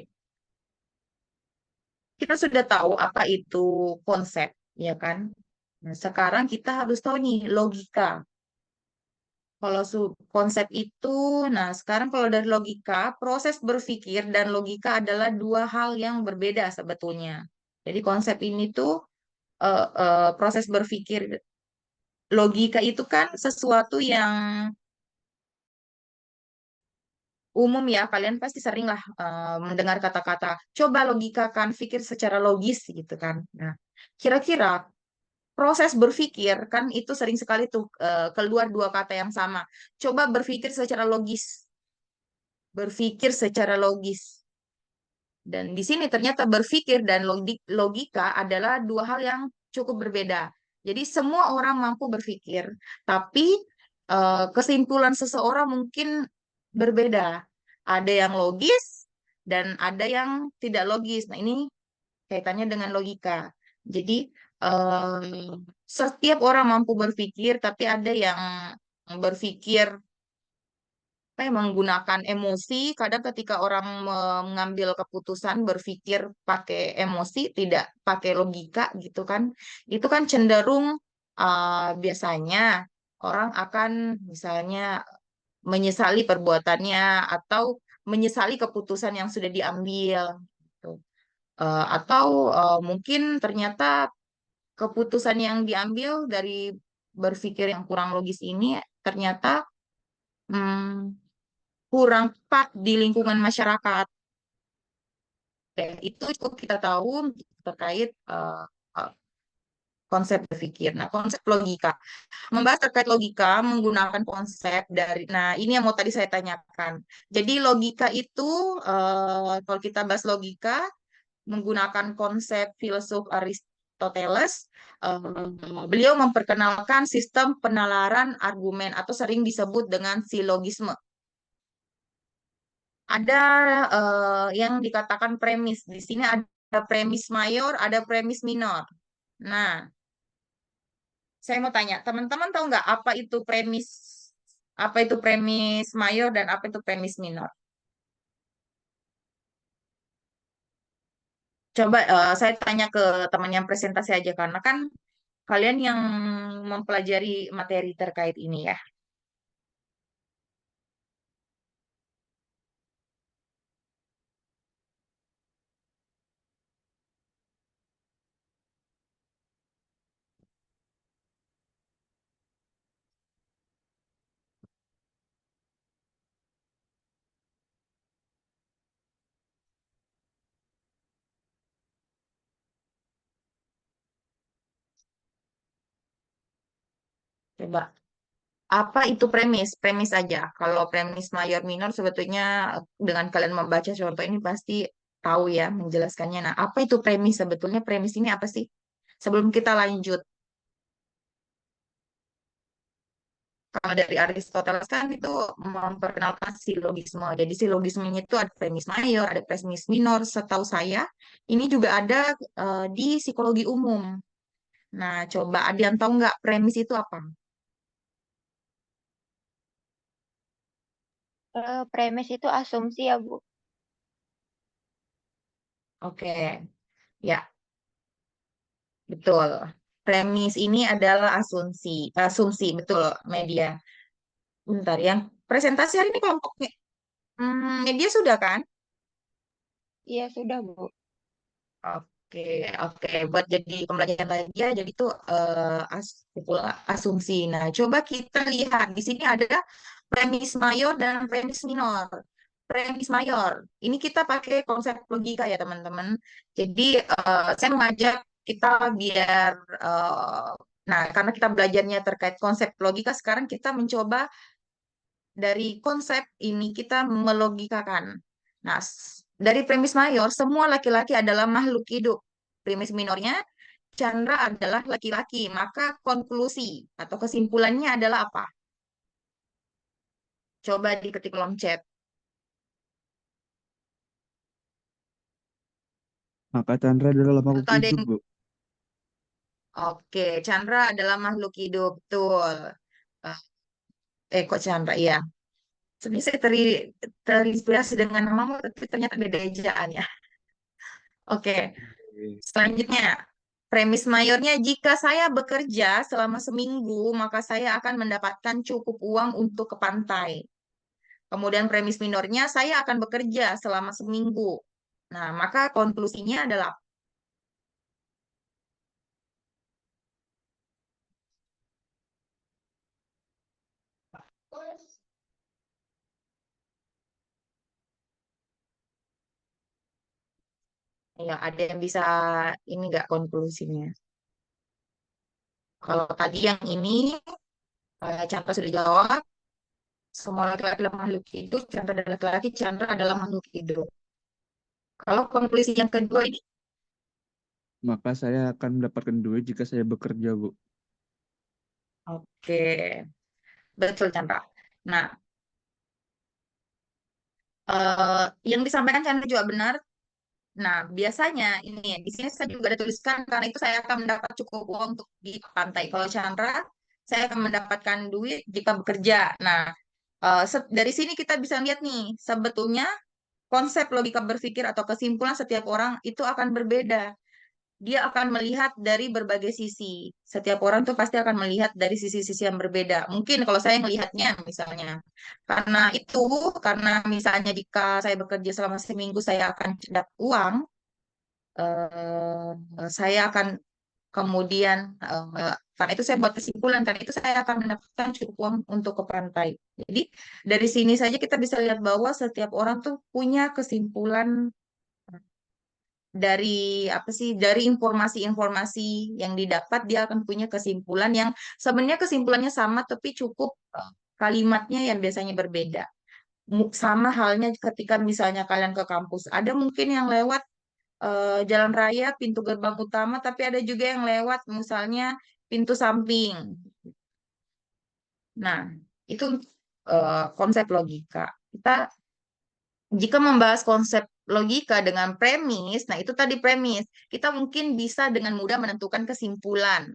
Kita sudah tahu apa itu konsep, ya kan? Nah, sekarang kita harus tahu nih logika. Kalau konsep itu, nah sekarang kalau dari logika, proses berpikir dan logika adalah dua hal yang berbeda sebetulnya. Jadi konsep ini tuh proses berpikir, logika itu kan sesuatu yang umum ya, kalian pasti sering lah mendengar kata-kata, coba logikakan, pikir secara logis gitu kan. Nah, kira-kira proses berpikir kan itu sering sekali tuh keluar dua kata yang sama. Coba berpikir secara logis, berpikir secara logis. Dan di sini ternyata berpikir dan logika adalah dua hal yang cukup berbeda. Jadi semua orang mampu berpikir, tapi kesimpulan seseorang mungkin berbeda. Ada yang logis dan ada yang tidak logis. Nah, ini kaitannya dengan logika. Jadi setiap orang mampu berpikir, tapi ada yang berpikir menggunakan emosi. Kadang ketika orang mengambil keputusan berpikir pakai emosi, tidak pakai logika gitu kan. Itu kan cenderung biasanya orang akan misalnya menyesali perbuatannya atau menyesali keputusan yang sudah diambil gitu. Atau mungkin ternyata keputusan yang diambil dari berpikir yang kurang logis ini ternyata hmm, kurang tepat di lingkungan masyarakat. Oke, itu cukup kita tahu terkait uh, konsep berpikir. Nah, konsep logika. Membahas terkait logika menggunakan konsep dari, nah ini yang mau tadi saya tanyakan. Jadi logika itu, kalau kita bahas logika, menggunakan konsep filsuf Aristoteles, beliau memperkenalkan sistem penalaran argumen atau sering disebut dengan silogisme. Ada yang dikatakan premis. Di sini ada premis mayor, ada premis minor. Nah, saya mau tanya, teman-teman tahu nggak apa itu premis mayor dan apa itu premis minor? Coba saya tanya ke teman yang presentasi aja karena kan kalian yang mempelajari materi terkait ini ya. Coba, apa itu premis? Premis aja. Kalau premis mayor minor sebetulnya dengan kalian membaca contoh ini pasti tahu ya menjelaskannya. Nah, apa itu premis? Sebetulnya premis ini apa sih? Sebelum kita lanjut, kalau dari Aristoteles kan itu memperkenalkan silogisme. Jadi silogismenya itu ada premis mayor, ada premis minor. Setahu saya, ini juga ada di psikologi umum. Nah, coba ada yang tahu nggak premis itu apa?
Premis itu asumsi ya, Bu.
Oke, ya, betul. Premis ini adalah asumsi, asumsi, betul, media. Bentar, yang presentasi hari ini kelompoknya, media sudah kan?
Iya, sudah, Bu.
Oke, oke. Buat jadi pembelajaran lagi ya, jadi itu asumsi. Nah, coba kita lihat di sini ada premis mayor dan premis minor. Premis mayor, ini kita pakai konsep logika ya teman-teman. Jadi saya mengajak kita biar, nah karena kita belajarnya terkait konsep logika, sekarang kita mencoba dari konsep ini kita melogikakan. Nah, dari premis mayor, semua laki-laki adalah makhluk hidup. Premis minornya, Chandra adalah laki-laki. Maka konklusi atau kesimpulannya adalah apa? Coba diketik kolom chat.
Maka Chandra adalah makhluk
Atau ada
hidup,
yang,
Bu.
oke, Chandra adalah makhluk hidup. Betul. Eh, kok Chandra? Iya. Sebenarnya saya terinspirasi dengan namamu, tapi ternyata beda ejaan ya. Oke.
Oke.
Selanjutnya, premis mayornya, jika saya bekerja selama seminggu, maka saya akan mendapatkan cukup uang untuk ke pantai. Kemudian premis minornya, saya akan bekerja selama seminggu. Nah, maka konklusinya adalah, ya ada yang bisa ini nggak konklusinya. Kalau tadi yang ini, Chandra sudah jawab, semua laki-laki adalah makhluk hidup, Chandra adalah laki-laki, Chandra adalah makhluk hidup. Kalau konklusi yang kedua ini,
Maka saya akan mendapatkan duit jika saya bekerja, Bu.
oke, betul Chandra. Nah, yang disampaikan Chandra juga benar. Nah, biasanya ini di sini saya juga ada tuliskan karena itu saya akan mendapat cukup uang untuk di pantai. Kalau Chandra, saya akan mendapatkan duit jika bekerja. Nah, dari sini kita bisa lihat nih, sebetulnya konsep logika berpikir atau kesimpulan setiap orang itu akan berbeda. Dia akan melihat dari berbagai sisi. Setiap orang tuh pasti akan melihat dari sisi-sisi yang berbeda. Mungkin kalau saya melihatnya misalnya, karena misalnya jika saya bekerja selama seminggu saya akan dapat uang, saya akan kemudian, karena itu saya buat kesimpulan, karena itu saya akan mendapatkan cukup uang untuk ke pantai. Jadi dari sini saja kita bisa lihat bahwa setiap orang tuh punya kesimpulan dari apa sih, dari informasi-informasi yang didapat dia akan punya kesimpulan yang sebenarnya kesimpulannya sama tapi cukup kalimatnya yang biasanya berbeda. Sama halnya ketika misalnya kalian ke kampus, ada mungkin yang lewat jalan raya pintu gerbang utama tapi ada juga yang lewat misalnya pintu samping. Nah, itu konsep logika. Kita jika membahas konsep logika dengan premis, nah itu tadi premis, kita mungkin bisa dengan mudah menentukan kesimpulan.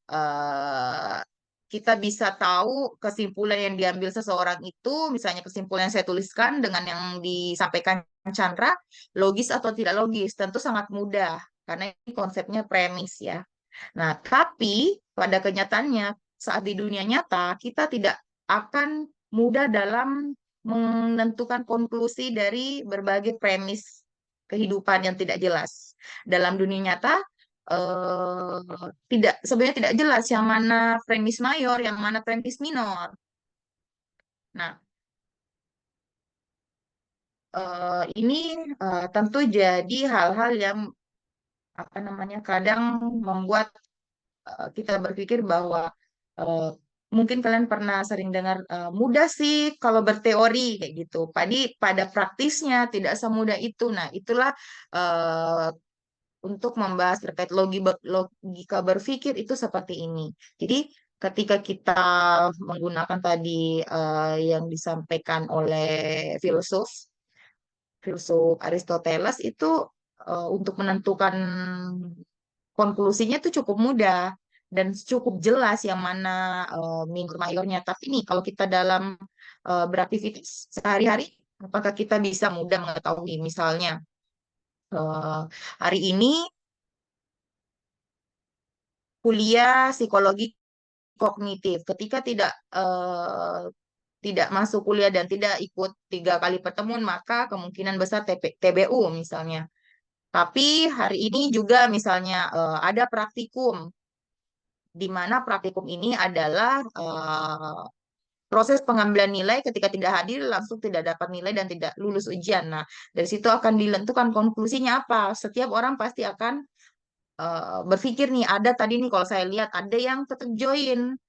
eh Kita bisa tahu kesimpulan yang diambil seseorang itu, misalnya kesimpulan yang saya tuliskan dengan yang disampaikan Chandra, logis atau tidak logis, tentu sangat mudah karena ini konsepnya premis ya. Nah, tapi pada kenyataannya saat di dunia nyata kita tidak akan mudah dalam menentukan konklusi dari berbagai premis kehidupan yang tidak jelas. Dalam dunia nyata tidak, sebenarnya tidak jelas yang mana premis mayor, yang mana premis minor. Nah, ini tentu jadi hal-hal yang apa namanya kadang membuat kita berpikir bahwa eh, mungkin kalian pernah sering dengar mudah sih kalau berteori kayak gitu. Pada praktisnya tidak semudah itu. Nah, itulah eh, untuk membahas terkait logika berpikir itu seperti ini. Jadi ketika kita menggunakan tadi yang disampaikan oleh filsuf filsuf Aristoteles itu untuk menentukan konklusinya itu cukup mudah dan cukup jelas yang mana minor mayornya. Tapi nih kalau kita dalam beraktivitas sehari-hari? Apakah kita bisa mudah mengetahui misalnya eh, hari ini kuliah psikologi kognitif, ketika tidak masuk kuliah dan tidak ikut 3 kali pertemuan, maka kemungkinan besar TBU misalnya. Tapi hari ini juga misalnya ada praktikum, di mana praktikum ini adalah proses pengambilan nilai ketika tidak hadir langsung tidak dapat nilai dan tidak lulus ujian. Nah, dari situ akan dilentukan konklusinya apa. Setiap orang pasti akan berpikir nih, ada tadi nih kalau saya lihat ada yang tetap join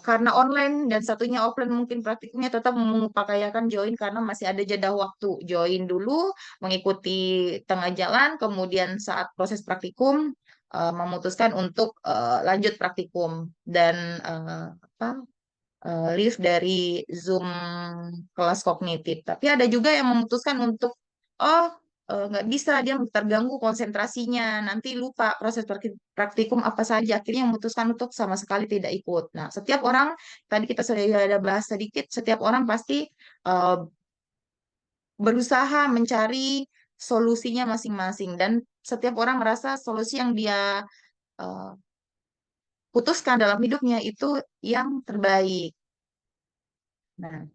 karena online dan satunya offline, mungkin praktikumnya tetap mengupayakan join karena masih ada jeda waktu. Join dulu, mengikuti tengah jalan, kemudian saat proses praktikum memutuskan untuk lanjut praktikum dan apa live dari Zoom kelas kognitif. Tapi ada juga yang memutuskan untuk oh nggak bisa, dia terganggu konsentrasinya, nanti lupa proses praktikum apa saja, akhirnya memutuskan untuk sama sekali tidak ikut. Nah, setiap orang tadi kita sudah ada bahas sedikit, setiap orang pasti eh, berusaha mencari solusinya masing-masing dan setiap orang merasa solusi yang dia eh, putuskan dalam hidupnya itu yang terbaik. Nah,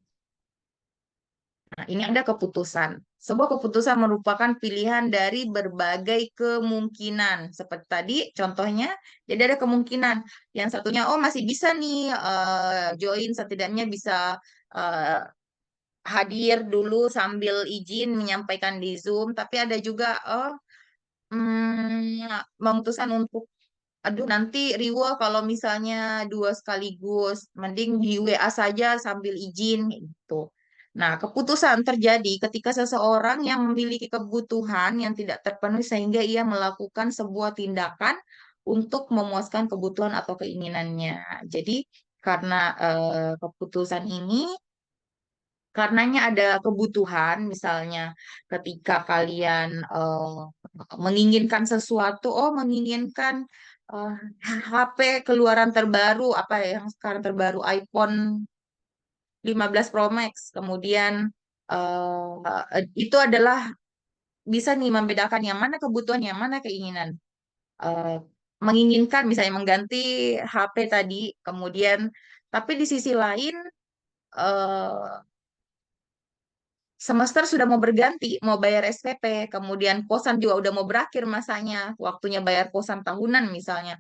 ini ada keputusan. Sebuah keputusan merupakan pilihan dari berbagai kemungkinan. Seperti tadi contohnya, jadi ada kemungkinan. Yang satunya, oh masih bisa nih join, setidaknya bisa eh, hadir dulu sambil izin menyampaikan di Zoom. Tapi ada juga, oh memutuskan untuk aduh nanti riweh kalau misalnya 2 sekaligus, mending di WA saja sambil izin gitu. Nah, keputusan terjadi ketika seseorang yang memiliki kebutuhan yang tidak terpenuhi sehingga ia melakukan sebuah tindakan untuk memuaskan kebutuhan atau keinginannya. Jadi, karena keputusan ini karenanya ada kebutuhan, misalnya ketika kalian menginginkan sesuatu, oh menginginkan eh, HP keluaran terbaru, apa ya yang sekarang terbaru, iPhone 15 Pro Max, kemudian itu adalah bisa nih membedakan yang mana kebutuhan, yang mana keinginan. Eh, menginginkan misalnya mengganti HP tadi, kemudian tapi di sisi lain eh, semester sudah mau berganti, mau bayar SPP, kemudian kosan juga udah mau berakhir masanya, waktunya bayar kosan tahunan misalnya.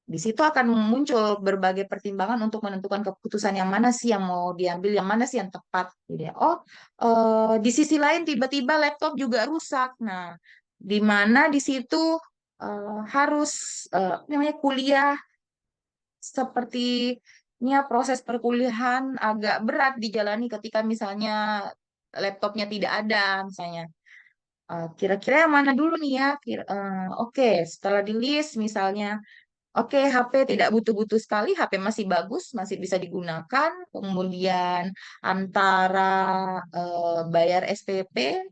Di situ akan muncul berbagai pertimbangan untuk menentukan keputusan yang mana sih yang mau diambil, yang mana sih yang tepat. Gitu ya. Oh, di sisi lain tiba-tiba laptop juga rusak. Nah, di mana di situ harus apa namanya kuliah sepertinya proses perkuliahan agak berat dijalani ketika misalnya laptopnya tidak ada misalnya. Kira-kira yang mana dulu nih ya? Oke, setelah di list misalnya, oke HP tidak butuh-butuh sekali, HP masih bagus, masih bisa digunakan. Kemudian antara bayar SPP,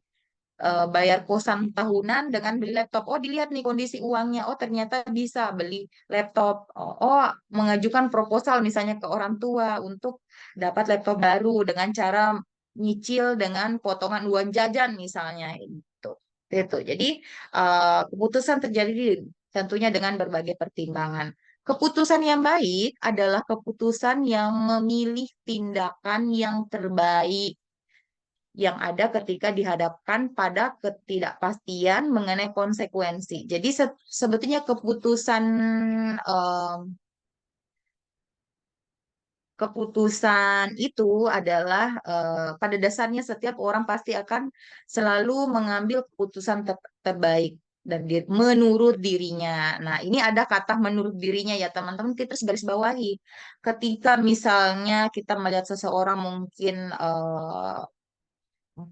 bayar kosan tahunan dengan beli laptop. Oh, dilihat nih kondisi uangnya. Oh, ternyata bisa beli laptop. Oh, mengajukan proposal misalnya ke orang tua untuk dapat laptop baru dengan cara nyicil dengan potongan uang jajan misalnya itu. Itu. Jadi keputusan terjadi tentunya dengan berbagai pertimbangan. Keputusan yang baik adalah keputusan yang memilih tindakan yang terbaik yang ada ketika dihadapkan pada ketidakpastian mengenai konsekuensi. Jadi sebetulnya em, keputusan itu adalah pada dasarnya setiap orang pasti akan selalu mengambil keputusan terbaik dan menurut dirinya. Nah, ini ada kata menurut dirinya ya teman-teman, kita harus garis bawahi. Ketika misalnya kita melihat seseorang mungkin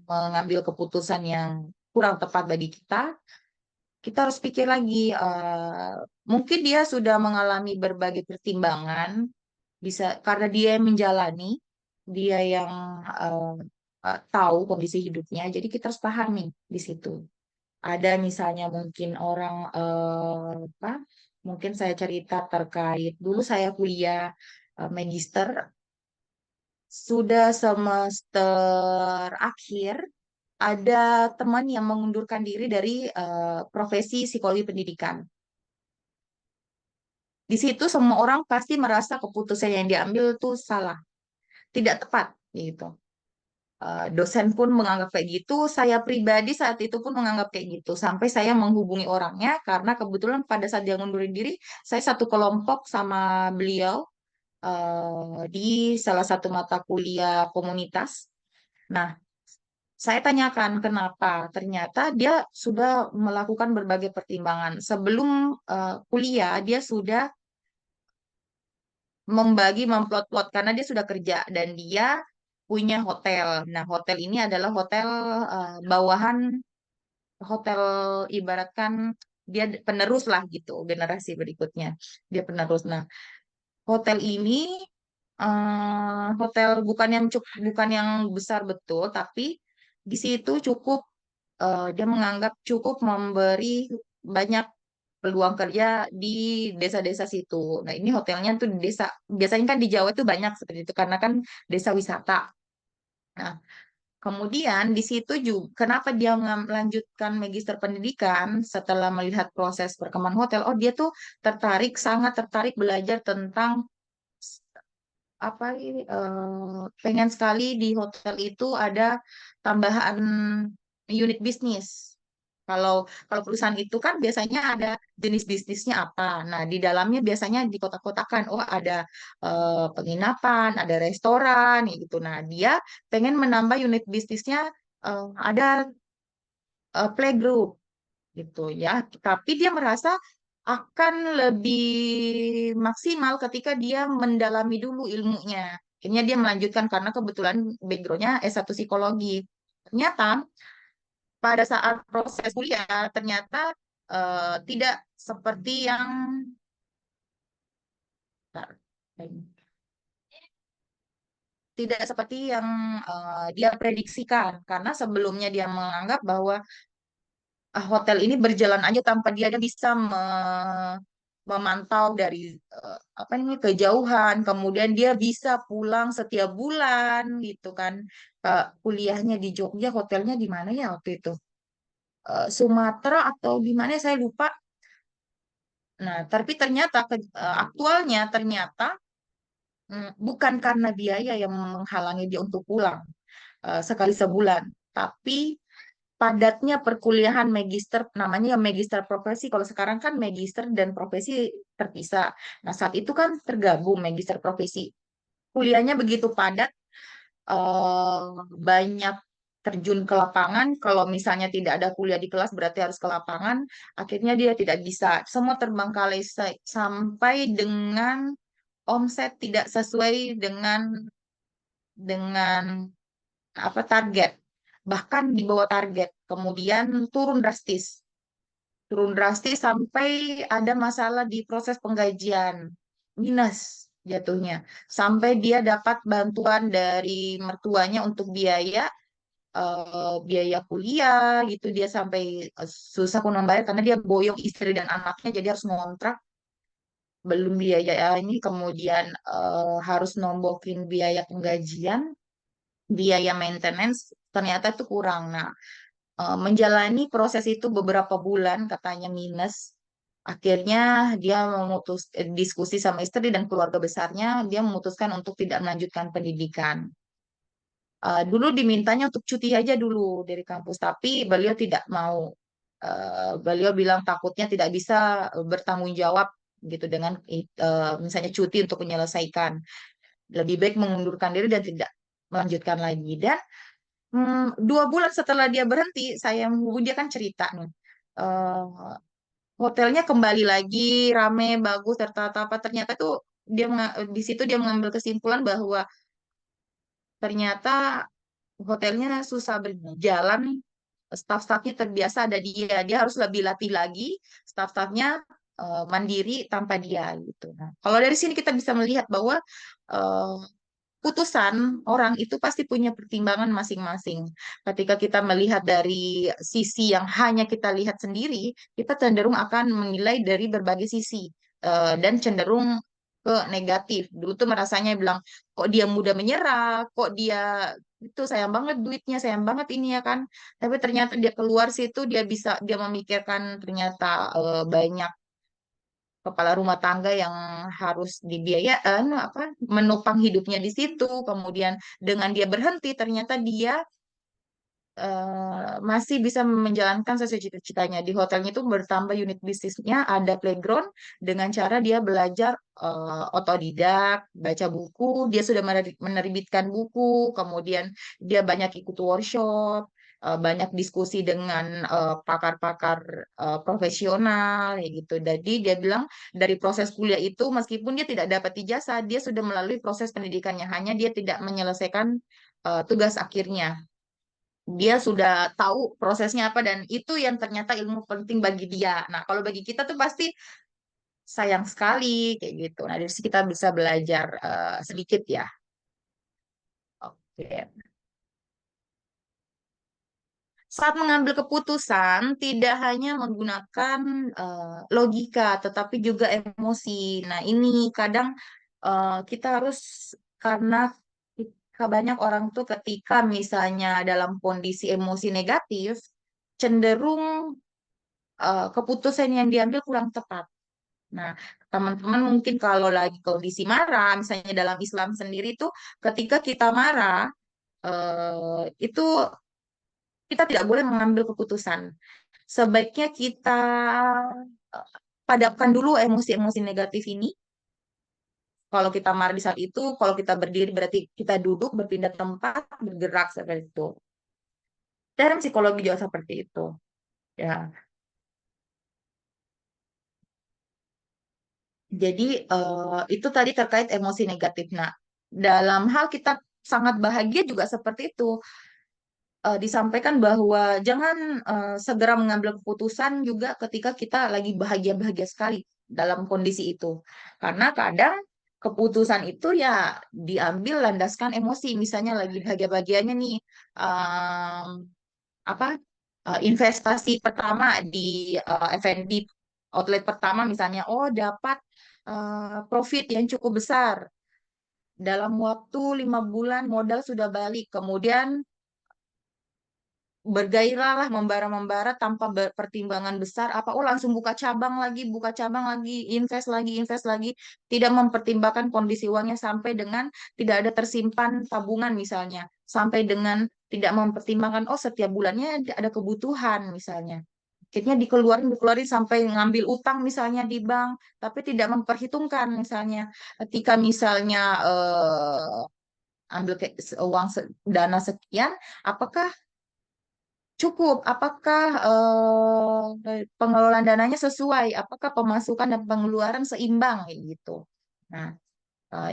mengambil keputusan yang kurang tepat bagi kita, kita harus pikir lagi. Mungkin dia sudah mengalami berbagai pertimbangan, bisa karena dia yang menjalani, dia yang eh, tahu kondisi hidupnya. Jadi kita harus pahami di situ. Ada misalnya mungkin orang apa? Mungkin saya cerita terkait dulu saya kuliah magister sudah semester akhir, ada teman yang mengundurkan diri dari profesi psikologi pendidikan. Di situ semua orang pasti merasa keputusan yang diambil tuh salah, tidak tepat gitu. Dosen pun menganggap kayak gitu, saya pribadi saat itu pun menganggap kayak gitu. Sampai saya menghubungi orangnya karena kebetulan pada saat dia ngundurin diri, saya satu kelompok sama beliau di salah satu mata kuliah komunitas. Nah, saya tanyakan kenapa. Ternyata dia sudah melakukan berbagai pertimbangan. Sebelum kuliah, dia sudah memplot-plot karena dia sudah kerja dan dia punya hotel. Nah, hotel ini adalah hotel bawahan, hotel ibaratkan dia penerus lah gitu, generasi berikutnya. Dia penerus. Nah, hotel ini hotel bukan yang besar betul, tapi di situ cukup dia menganggap cukup memberi banyak peluang kerja di desa-desa situ. Nah, ini hotelnya tuh di desa. Biasanya kan di Jawa itu banyak seperti itu karena kan desa wisata. Nah, kemudian di situ juga kenapa dia melanjutkan magister pendidikan setelah melihat proses perkembangan hotel? Oh, dia tuh sangat tertarik belajar tentang apa ini pengen sekali di hotel itu ada tambahan unit bisnis. Kalau kalau perusahaan itu kan biasanya ada jenis bisnisnya apa. Nah, di dalamnya biasanya dikotak-kotakan. Oh, ada penginapan, ada restoran, gitu. Nah, dia pengen menambah unit bisnisnya ada playgroup gitu ya. Tapi dia merasa akan lebih maksimal ketika dia mendalami dulu ilmunya. Akhirnya dia melanjutkan karena kebetulan backgroundnya S1 psikologi. Ternyata pada saat proses kuliah ternyata tidak seperti yang bentar, tidak seperti yang dia prediksikan karena sebelumnya dia menganggap bahwa hotel ini berjalan aja tanpa dia bisa memantau dari apa ini kejauhan, kemudian dia bisa pulang setiap bulan gitu kan. Kuliahnya di Jogja, hotelnya di mana ya waktu itu? Sumatera atau di mana saya lupa. Nah, tapi ternyata aktualnya ternyata bukan karena biaya yang menghalangi dia untuk pulang sekali sebulan, tapi padatnya perkuliahan magister, namanya magister profesi. Kalau sekarang kan magister dan profesi terpisah. Nah, saat itu kan tergabung magister profesi. Kuliahnya begitu padat, eh, banyak terjun ke lapangan. Kalau misalnya tidak ada kuliah di kelas, berarti harus ke lapangan. Akhirnya dia tidak bisa. Semua terbengkalai sampai dengan omset tidak sesuai dengan apa target, bahkan di bawah target. Kemudian turun drastis sampai ada masalah di proses penggajian, minus jatuhnya, sampai dia dapat bantuan dari mertuanya untuk biaya kuliah gitu. Dia sampai susah pun membayar karena dia boyong istri dan anaknya, jadi harus ngontrak, belum biaya ini, kemudian harus nombokin biaya penggajian, biaya maintenance, ternyata itu kurang. Nah, menjalani proses itu beberapa bulan katanya minus. Akhirnya dia diskusi sama istri dan keluarga besarnya, dia memutuskan untuk tidak melanjutkan pendidikan. Dulu dimintanya untuk cuti aja dulu dari kampus, tapi beliau tidak mau. Beliau bilang takutnya tidak bisa bertanggung jawab gitu dengan misalnya cuti untuk menyelesaikan. Lebih baik mengundurkan diri dan tidak melanjutkan lagi. Dan 2 bulan setelah dia berhenti, saya menghubungi dia kan cerita nih. eh, Hotelnya kembali lagi rame, bagus, tertata apa. Ternyata tuh di situ dia mengambil kesimpulan bahwa ternyata hotelnya susah berjalan. Staff-staffnya terbiasa ada dia. Dia harus lebih latih lagi. Staff-staffnya mandiri tanpa dia gitu. Nah, kalau dari sini kita bisa melihat bahwa eh, putusan orang itu pasti punya pertimbangan masing-masing. Ketika kita melihat dari sisi yang hanya kita lihat sendiri, kita cenderung akan menilai dari berbagai sisi dan cenderung ke negatif. Dulu tuh merasanya bilang, kok dia mudah menyerah, kok dia itu sayang banget duitnya, sayang banget ini ya kan. Tapi ternyata dia keluar situ, dia memikirkan ternyata banyak kepala rumah tangga yang harus dibiayakan, apa, menopang hidupnya di situ. Kemudian dengan dia berhenti, ternyata dia masih bisa menjalankan sesuai cita-citanya. Di hotelnya itu bertambah unit bisnisnya, ada playground dengan cara dia belajar otodidak, baca buku, dia sudah menerbitkan buku, kemudian dia banyak ikut workshop, banyak diskusi dengan pakar-pakar profesional, ya gitu. Jadi dia bilang dari proses kuliah itu, meskipun dia tidak dapat ijazah, dia sudah melalui proses pendidikannya, hanya dia tidak menyelesaikan tugas akhirnya. Dia sudah tahu prosesnya apa dan itu yang ternyata ilmu penting bagi dia. Nah, kalau bagi kita tuh pasti sayang sekali kayak gitu. Nah, dari situ kita bisa belajar sedikit ya. Oke. Saat mengambil keputusan tidak hanya menggunakan logika tetapi juga emosi. Nah, ini kadang kita harus, karena banyak orang tuh ketika misalnya dalam kondisi emosi negatif cenderung keputusan yang diambil kurang tepat. Nah, teman-teman mungkin kalau lagi kondisi marah, misalnya dalam Islam sendiri tuh, ketika kita marah, itu kita tidak boleh mengambil keputusan. Sebaiknya kita eh, padamkan dulu emosi-emosi negatif ini. Kalau kita marah di saat itu, kalau kita berdiri berarti kita duduk, berpindah tempat, bergerak seperti itu. Dalam psikologi juga seperti itu. Ya, jadi itu tadi terkait emosi negatif. Nah, dalam hal kita sangat bahagia juga seperti itu. Disampaikan bahwa jangan segera mengambil keputusan juga ketika kita lagi bahagia-bahagia sekali dalam kondisi itu. Karena kadang keputusan itu ya diambil landaskan emosi. Misalnya lagi bahagia-bahagianya nih, em, apa, investasi pertama di F&B outlet pertama misalnya, oh dapat profit yang cukup besar. Dalam waktu 5 bulan modal sudah balik. Kemudian bergairah lah, membara-membara tanpa pertimbangan besar, apa, oh langsung buka cabang lagi, invest lagi, tidak mempertimbangkan kondisi uangnya, sampai dengan tidak ada tersimpan tabungan misalnya, sampai dengan tidak mempertimbangkan, oh setiap bulannya ada kebutuhan misalnya, akhirnya dikeluarin sampai ngambil utang misalnya di bank, tapi tidak memperhitungkan misalnya ketika misalnya ambil uang dana sekian, apakah cukup? Apakah pengelolaan dananya sesuai? Apakah pemasukan dan pengeluaran seimbang kayak gitu? Nah,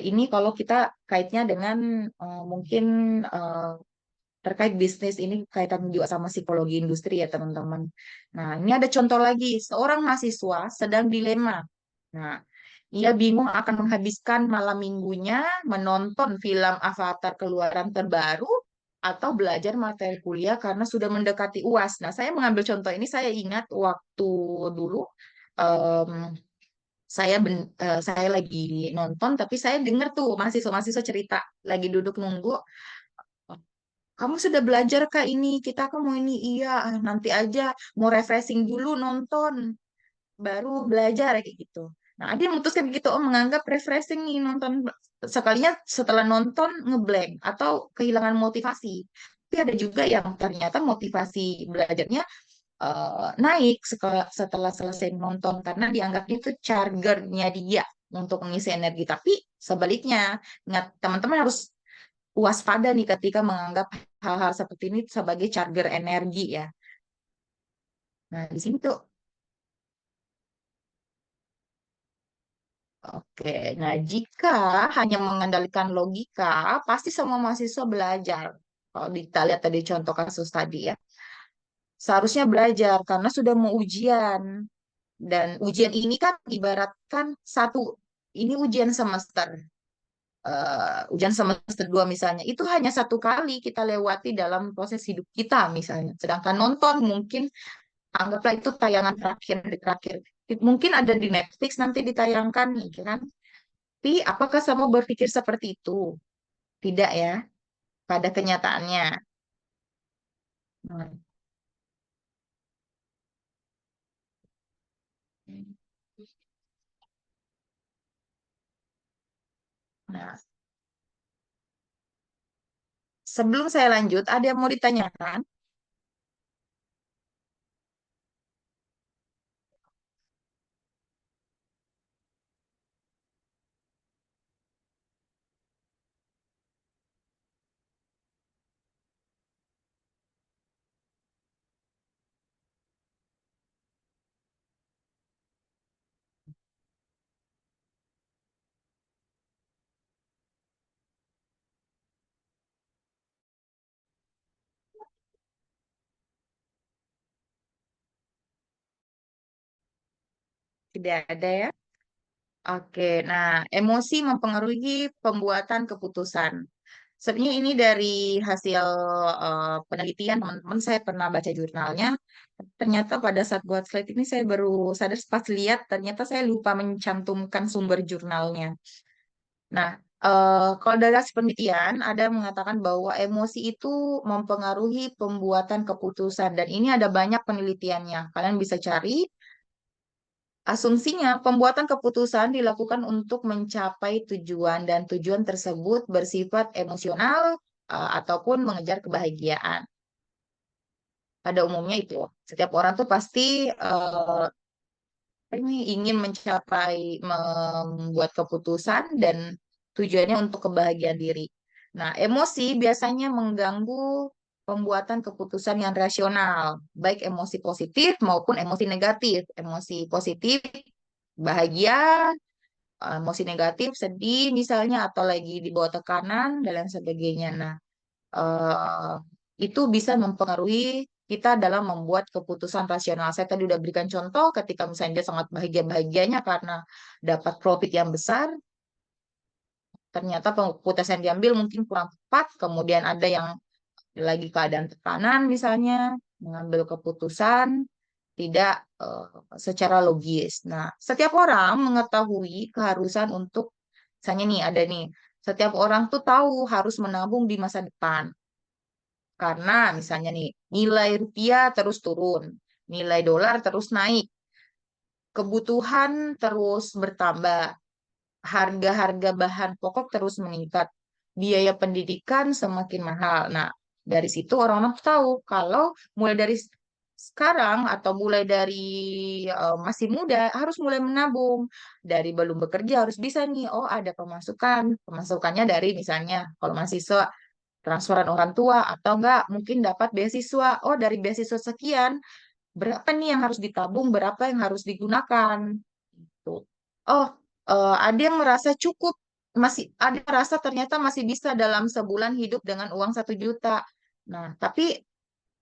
ini kalau kita kaitnya dengan mungkin eh, terkait bisnis, ini kaitan juga sama psikologi industri ya teman-teman. Nah, ini ada contoh lagi, seorang mahasiswa sedang dilema. Nah, ia bingung akan menghabiskan malam minggunya menonton film Avatar keluaran terbaru atau belajar materi kuliah karena sudah mendekati UAS. Nah, saya mengambil contoh ini, saya ingat waktu dulu em, saya lagi nonton, tapi saya dengar tuh mahasiswa-mahasiswa cerita, lagi duduk nunggu, kamu sudah belajar kah ini? Kita kan mau ini, iya, nanti aja, mau refreshing dulu nonton, baru belajar kayak gitu. Nah, dia memutuskan gitu, oh menganggap refreshing nih nonton, sekalinya setelah nonton ngeblank atau kehilangan motivasi. Tapi ada juga yang ternyata motivasi belajarnya naik setelah selesai nonton karena dianggapnya itu chargernya dia untuk mengisi energi. Tapi sebaliknya, ingat teman-teman harus waspada nih ketika menganggap hal-hal seperti ini sebagai charger energi ya. Nah, di sini tuh, oke. Nah, jika hanya mengandalkan logika, pasti semua mahasiswa belajar. Kalau kita lihat tadi contoh kasus tadi ya, seharusnya belajar karena sudah mau ujian. Dan ujian ini kan ibaratkan satu, ini ujian semester. Ujian semester 2 misalnya, itu hanya satu kali kita lewati dalam proses hidup kita misalnya. Sedangkan nonton mungkin anggaplah itu tayangan terakhir. Mungkin ada di Netflix nanti ditayangkan, gitu kan. Tapi apakah semua berpikir seperti itu? Tidak ya, pada kenyataannya. Hmm. Nah, sebelum saya lanjut, ada yang mau ditanyakan? Tidak ada ya? Oke, nah emosi mempengaruhi pembuatan keputusan. Sebenarnya ini dari hasil penelitian teman-teman, saya pernah baca jurnalnya. Ternyata pada saat buat slide ini saya baru sadar pas lihat, ternyata saya lupa mencantumkan sumber jurnalnya. Nah, kalau dari hasil penelitian ada yang mengatakan bahwa emosi itu mempengaruhi pembuatan keputusan dan ini ada banyak penelitiannya. Kalian bisa cari. Asumsinya, pembuatan keputusan dilakukan untuk mencapai tujuan dan tujuan tersebut bersifat emosional ataupun mengejar kebahagiaan. Pada umumnya itu, setiap orang tuh pasti ini ingin mencapai, membuat keputusan dan tujuannya untuk kebahagiaan diri. Nah, emosi biasanya mengganggu pembuatan keputusan yang rasional, baik emosi positif maupun emosi negatif. Emosi positif bahagia, emosi negatif, sedih misalnya, atau lagi di bawah tekanan, dan lain sebagainya. Nah, eh, itu bisa mempengaruhi kita dalam membuat keputusan rasional. Saya tadi udah berikan contoh ketika misalnya dia sangat bahagia-bahagianya karena dapat profit yang besar, ternyata keputusan yang diambil mungkin kurang tepat, kemudian ada yang lagi keadaan tekanan misalnya, mengambil keputusan tidak secara logis. Nah, setiap orang mengetahui keharusan untuk, misalnya nih ada nih, setiap orang tuh tahu harus menabung di masa depan. Karena misalnya nih, nilai rupiah terus turun, nilai dolar terus naik, kebutuhan terus bertambah, harga-harga bahan pokok terus meningkat, biaya pendidikan semakin mahal. Nah, dari situ orang-orang tahu kalau mulai dari sekarang atau mulai dari masih muda harus mulai menabung. Dari belum bekerja harus bisa nih, oh ada pemasukan. Pemasukannya dari misalnya kalau mahasiswa transferan orang tua atau enggak mungkin dapat beasiswa. Oh, dari beasiswa sekian, berapa nih yang harus ditabung, berapa yang harus digunakan. Tuh. Oh, ada yang merasa cukup, masih ada yang merasa ternyata masih bisa dalam sebulan hidup dengan uang 1 juta. Nah, tapi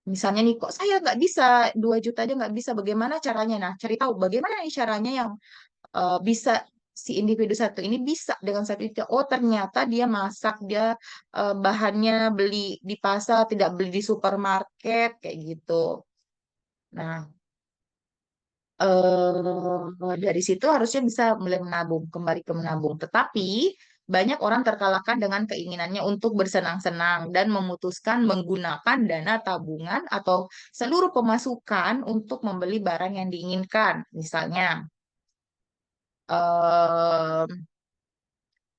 misalnya nih, kok saya nggak bisa 2 juta aja nggak bisa, bagaimana caranya? Nah, cari tahu bagaimana nih caranya yang bisa si individu satu ini bisa dengan 1 juta. Oh, ternyata dia masak, dia bahannya beli di pasar, tidak beli di supermarket, kayak gitu. Nah, dari situ harusnya bisa mulai menabung, kembali ke menabung. Tetapi banyak orang terkalahkan dengan keinginannya untuk bersenang-senang dan memutuskan menggunakan dana tabungan atau seluruh pemasukan untuk membeli barang yang diinginkan. Misalnya, eh,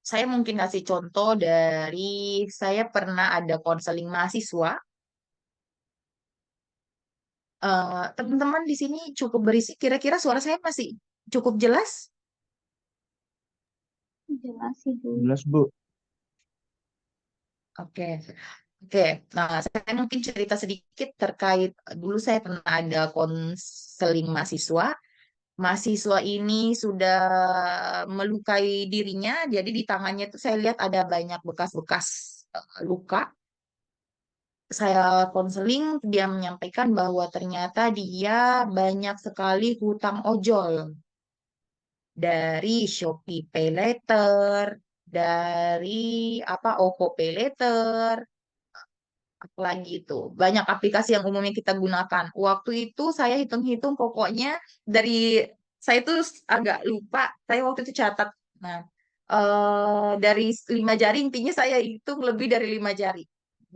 saya mungkin kasih contoh dari saya pernah ada konseling mahasiswa. Teman-teman di sini cukup berisik. Kira-kira suara saya masih cukup jelas?
Jelas sih, Bu.
Jelas, Bu.
Oke, oke. Nah, saya mungkin cerita sedikit terkait dulu saya pernah ada konseling mahasiswa. Mahasiswa ini sudah melukai dirinya, jadi di tangannya itu saya lihat ada banyak bekas-bekas luka. Saya konseling, dia menyampaikan bahwa ternyata dia banyak sekali hutang ojol dari Shopee Pay Later, dari apa OVO Pay Later, apalagi itu banyak aplikasi yang umumnya kita gunakan. Waktu itu saya hitung-hitung pokoknya dari saya tuh agak lupa, saya waktu itu catat. Nah, dari 5 jari, intinya saya hitung lebih dari 5 jari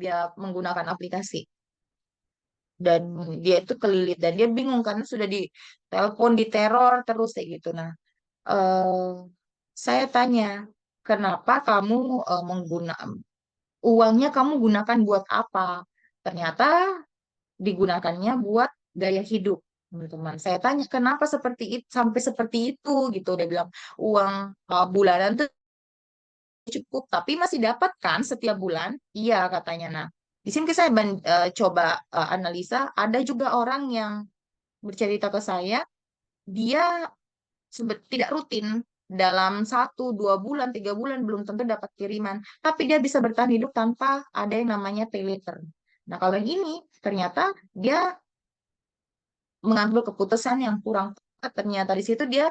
dia menggunakan aplikasi. Dan dia itu kelilit dan dia bingung karena sudah di telepon, diteror terus kayak gitu. Nah, eh, saya tanya, kenapa kamu menggunakan uangnya, kamu gunakan buat apa? Ternyata digunakannya buat gaya hidup, teman-teman. Saya tanya, kenapa seperti itu, sampai seperti itu gitu. Dia bilang, uang bulanan tuh cukup, tapi masih dapat kan setiap bulan? Iya, katanya. Nah, di sini saya coba analisa, ada juga orang yang bercerita ke saya, dia tidak rutin dalam 1, 2 bulan, 3 bulan belum tentu dapat kiriman, tapi dia bisa bertahan hidup tanpa ada yang namanya pay later. Nah, kalau yang ini ternyata dia mengambil keputusan yang kurang tepat. Ternyata di situ dia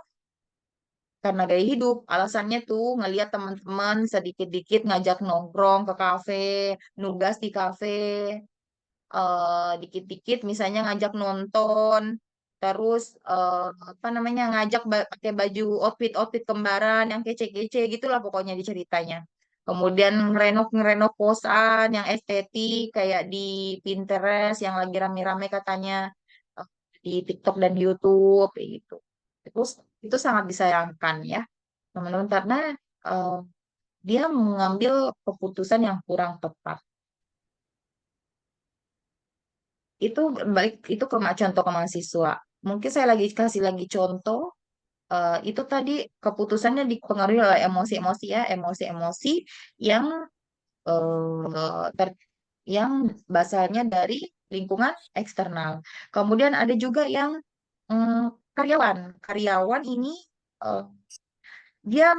karena gaya hidup, alasannya tuh ngelihat teman-teman sedikit-dikit ngajak nongkrong ke kafe, nugas di kafe, dikit-dikit misalnya ngajak nonton, terus apa namanya ngajak pakai baju outfit kembaran yang kece-kece gitulah pokoknya diceritanya. Kemudian ngerenov kosan yang estetik kayak di Pinterest yang lagi rame-rame katanya, eh, di TikTok dan YouTube kayak gitu. Terus itu sangat disayangkan ya teman-teman karena eh, dia mengambil keputusan yang kurang tepat. Itu balik itu contoh ke mahasiswa. Mungkin saya lagi kasih lagi contoh, itu tadi keputusannya dipengaruhi oleh emosi-emosi ya, emosi-emosi yang ter yang basalnya dari lingkungan eksternal. Kemudian ada juga yang karyawan. Karyawan ini eh, dia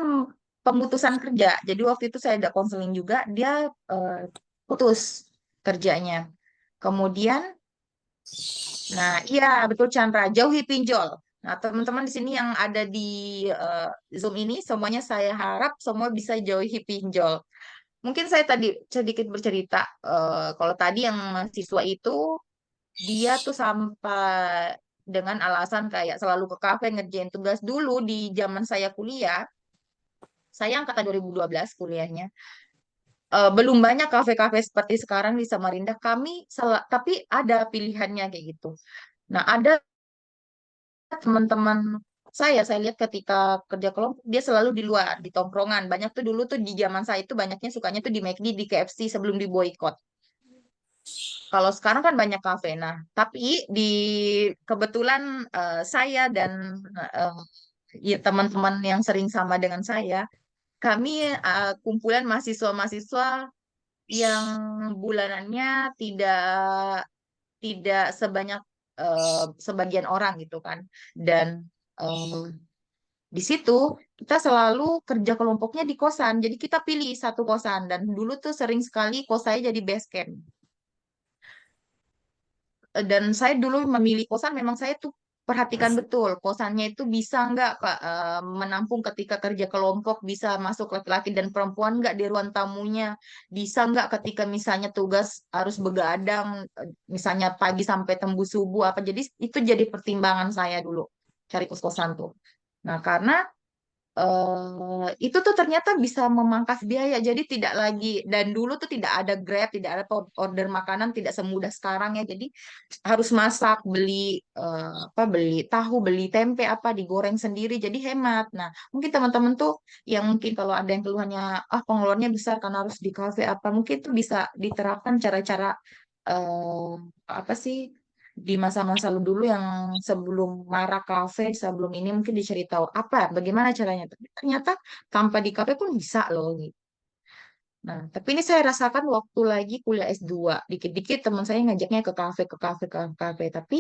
pemutusan kerja. Jadi waktu itu saya ada konseling juga, dia eh, putus kerjanya. Kemudian, nah iya betul Chandra, jauhi pinjol. Nah teman-teman di sini yang ada di eh, Zoom ini, semuanya saya harap semua bisa jauhi pinjol. Mungkin saya tadi sedikit bercerita, kalau tadi yang mahasiswa itu dia tuh sampai dengan alasan kayak selalu ke kafe ngerjain tugas dulu di zaman saya kuliah. Saya angkatan 2012 kuliahnya. Belum banyak kafe-kafe seperti sekarang di Samarinda. Tapi ada pilihannya kayak gitu. Nah, ada teman-teman saya lihat ketika kerja kelompok dia selalu di luar, di tongkrongan. Banyak tuh dulu tuh di zaman saya itu banyaknya sukanya tuh di McD, di KFC sebelum diboykot. Kalau sekarang kan banyak kafe. Nah, tapi di kebetulan saya dan eh, ya, teman-teman yang sering sama dengan saya, kami kumpulan mahasiswa-mahasiswa yang bulanannya tidak tidak sebanyak sebagian orang gitu kan. Dan di situ kita selalu kerja kelompoknya di kosan. Jadi kita pilih satu kosan dan dulu tuh sering sekali kos saya jadi base camp. Dan saya dulu memilih kosan memang saya tuh perhatikan betul kosannya itu bisa nggak Kak, menampung ketika kerja kelompok bisa masuk laki-laki dan perempuan nggak di ruang tamunya bisa nggak ketika misalnya tugas harus begadang misalnya pagi sampai tembus subuh apa jadi itu jadi pertimbangan saya dulu cari kos-kosan tuh. Nah karena itu tuh ternyata bisa memangkas biaya. Jadi tidak lagi dan dulu tuh tidak ada Grab, tidak ada order makanan, tidak semudah sekarang ya. Jadi harus masak, beli tahu, beli tempe apa digoreng sendiri. Jadi hemat. Nah, mungkin teman-teman tuh yang mungkin kalau ada yang keluhannya pengeluarannya besar karena harus di kafe apa, mungkin tuh bisa diterapkan cara-cara eh, apa sih di masa-masa dulu yang sebelum Mara Cafe, sebelum ini mungkin diceritakan apa, bagaimana caranya. Tapi ternyata tanpa di kafe pun bisa loh. Gitu. Nah, tapi ini saya rasakan waktu lagi kuliah S2. Dikit-dikit teman saya ngajaknya ke kafe, ke kafe, ke kafe. Tapi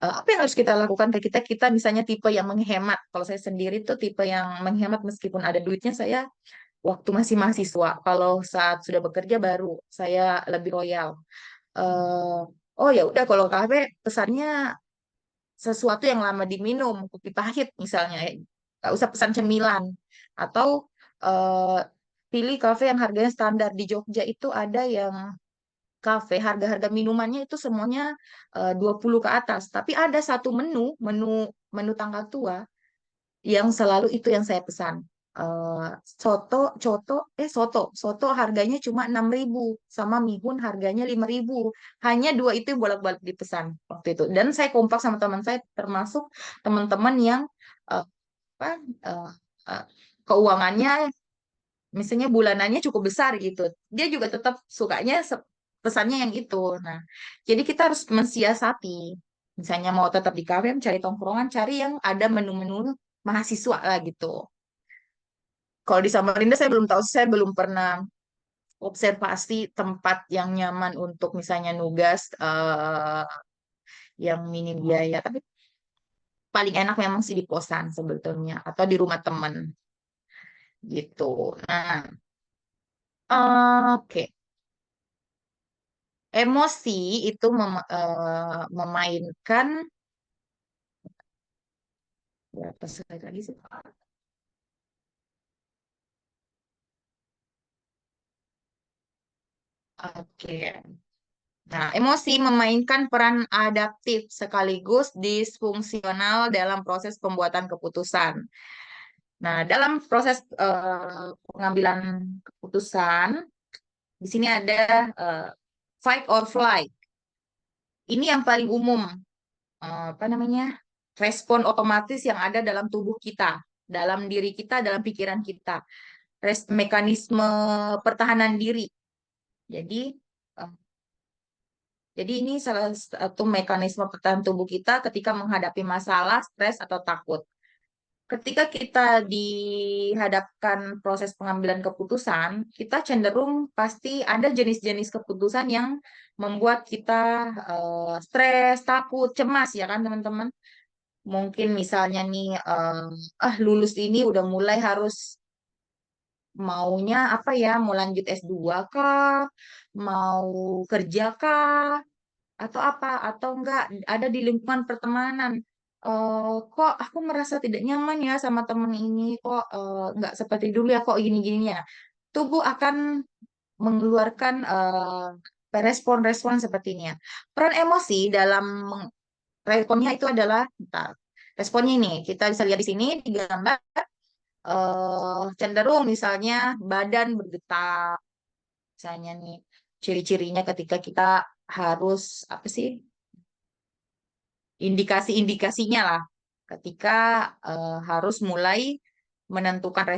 apa yang harus kita lakukan ke kita misalnya tipe yang menghemat. Kalau saya sendiri tuh tipe yang menghemat meskipun ada duitnya saya waktu masih mahasiswa. Kalau saat sudah bekerja baru saya lebih royal. eh oh ya udah kalau kafe pesannya sesuatu yang lama diminum, kopi pahit misalnya, ya. Nggak usah pesan cemilan. Atau eh, pilih kafe yang harganya standar. Di Jogja itu ada yang kafe, harga-harga minumannya itu semuanya 20 ke atas. Tapi ada satu menu tanggal tua, yang selalu itu yang saya pesan. eh, soto harganya cuma 6.000 sama mihun harganya 5.000. Hanya dua itu yang bolak-balik dipesan waktu itu. Dan saya kompak sama teman saya, termasuk teman-teman yang eh, apa eh, eh, keuangannya misalnya bulanannya cukup besar gitu. Dia juga tetap sukanya pesannya yang itu. Nah, jadi kita harus mensiasati. Misalnya mau tetap di kafe, cari tongkrongan, cari yang ada menu-menu mahasiswa lah gitu. Kalau di Samarinda saya belum tahu, saya belum pernah observasi tempat yang nyaman untuk misalnya nugas yang minim biaya. Tapi paling enak memang sih di kosan sebetulnya atau di rumah teman gitu. Nah, oke. Emosi itu memainkan berapa slide lagi sih? Oke. Nah, emosi memainkan peran adaptif sekaligus disfungsional dalam proses pembuatan keputusan. Nah, dalam proses pengambilan keputusan, di sini ada eh, fight or flight. Ini yang paling umum, apa namanya, respon otomatis yang ada dalam tubuh kita, dalam diri kita, dalam pikiran kita, mekanisme pertahanan diri. Jadi, eh, jadi ini salah satu mekanisme pertahanan tubuh kita ketika menghadapi masalah, stres atau takut. Ketika kita dihadapkan proses pengambilan keputusan, kita cenderung pasti ada jenis-jenis keputusan yang membuat kita stres, takut, cemas ya kan teman-teman. Mungkin misalnya nih, lulus ini udah mulai harus maunya apa ya, mau lanjut S2 kah, mau kerja kah, atau apa, atau enggak ada di lingkungan pertemanan. Kok aku merasa tidak nyaman ya sama temen ini, kok enggak seperti dulu ya, kok gini-gini ya. Tubuh akan mengeluarkan respon-respon seperti ini ya. Peran emosi dalam responnya itu adalah, bentar, responnya ini kita bisa lihat di sini di gambar, cenderung misalnya badan bergetar, misalnya nih ciri-cirinya ketika kita harus apa sih, indikasi-indikasinya lah ketika harus mulai menentukan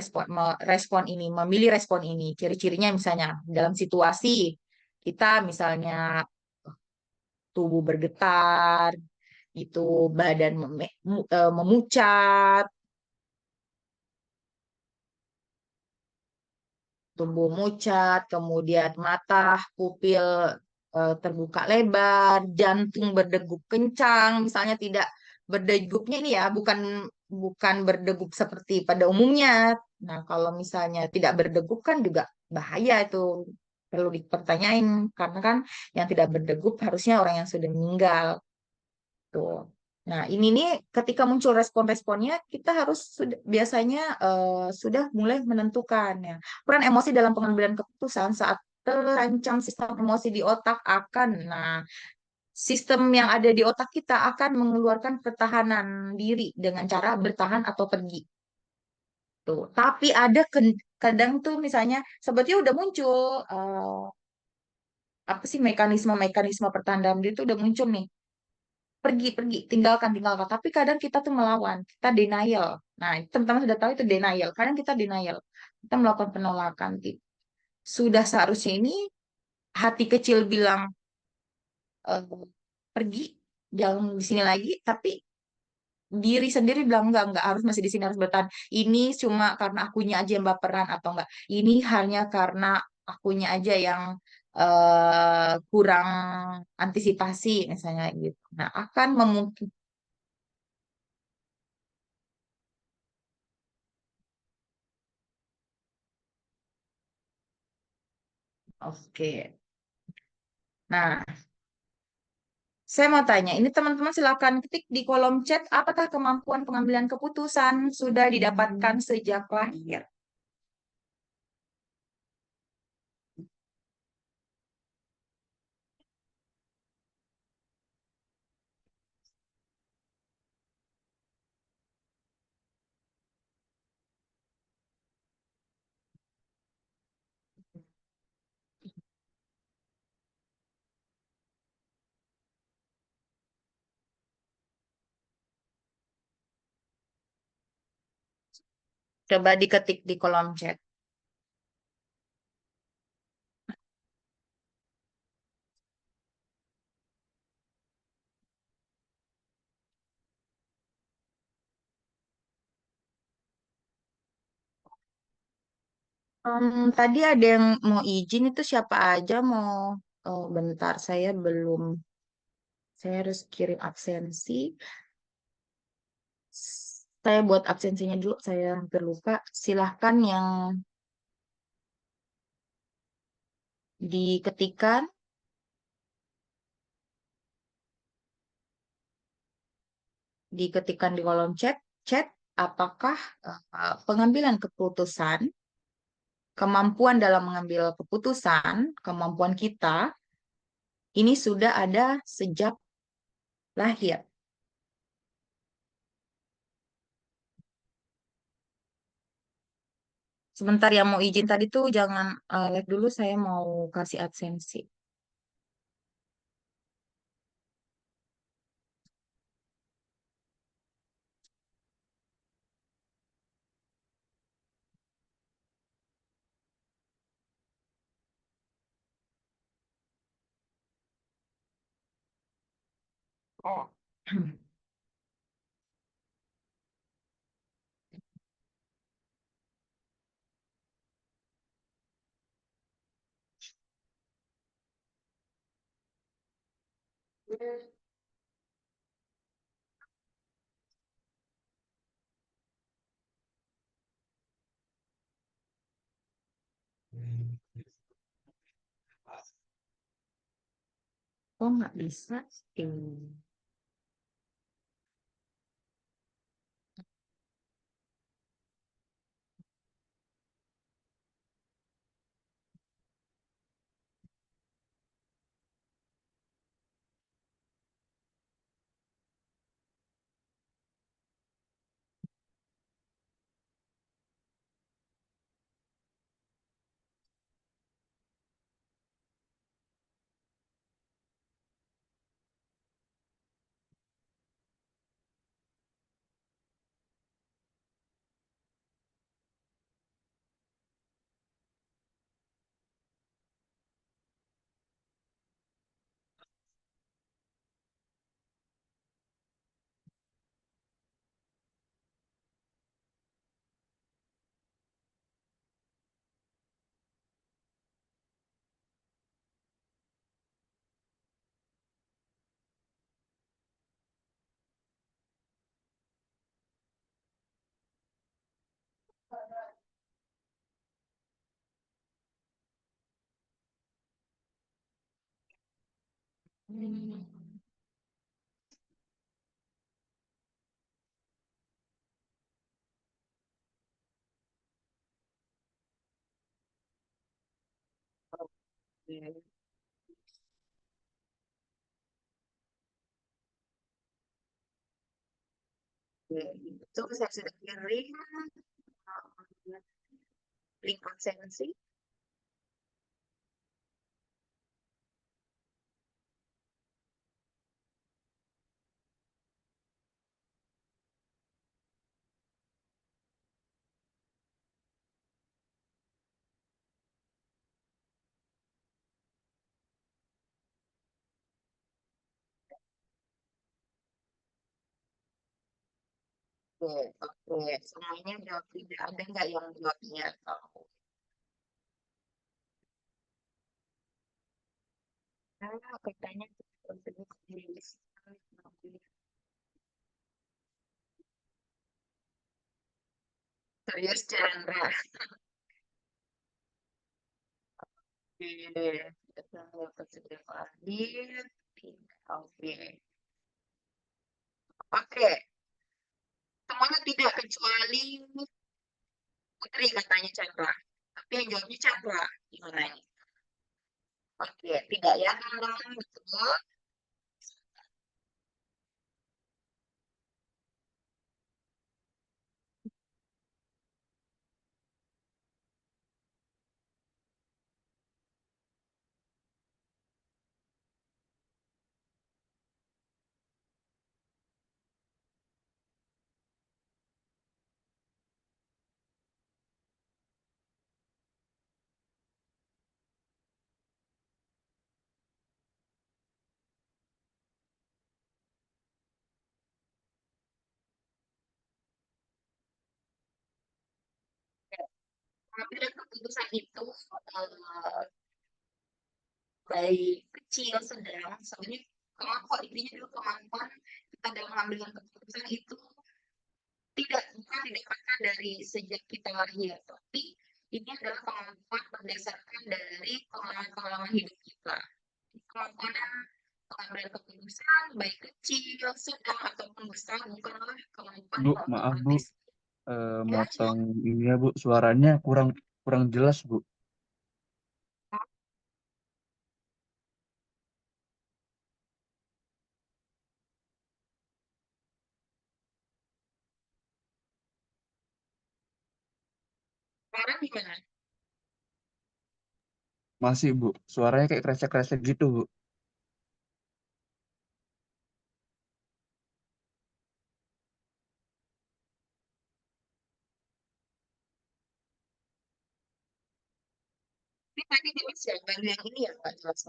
respon ini, memilih respon ini. Ciri-cirinya misalnya dalam situasi kita misalnya tubuh bergetar, itu badan memucat, tubuh mucat, kemudian mata, pupil terbuka lebar, jantung berdegup kencang, misalnya tidak berdegupnya ini ya, bukan bukan berdegup seperti pada umumnya. Nah, kalau misalnya tidak berdegup kan juga bahaya itu. Perlu dipertanyain karena kan yang tidak berdegup harusnya orang yang sudah meninggal. Tuh. Nah, ini nih ketika muncul respon-responnya, kita harus biasanya sudah mulai menentukan ya. Peran emosi dalam pengambilan keputusan saat terancam sistem emosi di otak akan, nah, sistem yang ada di otak kita akan mengeluarkan pertahanan diri dengan cara bertahan atau pergi. Tuh. Tapi ada kadang tuh misalnya sebetulnya udah muncul apa sih mekanisme-mekanisme pertahanan dalam diri itu udah muncul nih, pergi pergi tinggalkan tinggalkan, tapi kadang kita tuh melawan, kita denial. Nah itu teman-teman sudah tahu itu denial, kadang kita denial, kita melakukan penolakan. Sudah seharusnya ini hati kecil bilang eh, pergi, jangan di sini lagi, tapi diri sendiri bilang enggak harus masih di sini, harus bertahan. Ini cuma karena akunya aja yang baperan, atau enggak ini hanya karena akunya aja yang kurang antisipasi misalnya gitu. Nah akan memungkinkan. Oke. Nah, saya mau tanya, ini teman-teman silakan ketik di kolom chat, apakah kemampuan pengambilan keputusan sudah didapatkan sejak lahir? Coba diketik di kolom chat. Tadi ada yang mau izin itu siapa aja mau bentar saya belum saya harus kirim absensi. Saya buat absensinya dulu, saya hampir lupa. Silahkan yang diketikkan, di kolom chat, apakah pengambilan keputusan, kemampuan dalam mengambil keputusan, kemampuan kita ini sudah ada sejak lahir. Sebentar yang mau izin tadi tuh jangan live dulu, saya mau kasih absensi. Oh. Oh nggak bisa. Hmm. Oke. Oke. Itu saya sudah kirim link absensi. Oke, oke. Semuanya jawab tidak. Ada nggak yang jawabnya? Oh. Katanya serius Chandra. Oke. Dapat sudah hadir. Oke. Oke. Semuanya tidak kecuali Putri katanya Chandra. Tapi yang jawabnya Chandra. Gimana ini? Oke, tidak ya teman-teman, betul. pengambilan keputusan itu baik kecil, sedang, sebenarnya kemampuan intinya dulu kemampuan kita dalam mengambil keputusan itu bukan didapatkan dari sejak kita lahir, tapi ini adalah kemampuan berdasarkan dari pengalaman-pengalaman hidup kita. Kemampuan pengambilan keputusan baik kecil, sedang ataupun besar bukanlah kemampuan
Bu,
yang
maaf Bu,
otomatis. Ya,
motong ini ya Bu, suaranya kurang kurang jelas Bu.
sekarang gimana?
Masih Bu, suaranya kayak kresek-kresek gitu Bu.
Ini tadi jelas ya, baru yang ini ya Pak jelas.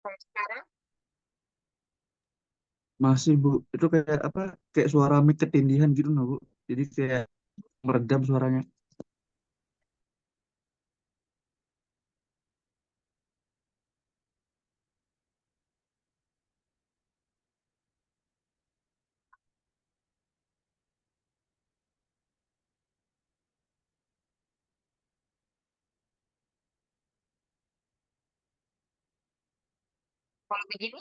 Kalau sekarang
Masih Bu, itu kayak apa? Kayak suara mic ketindihan gitu nah Bu. Jadi kayak meredam suaranya.
kalau begini,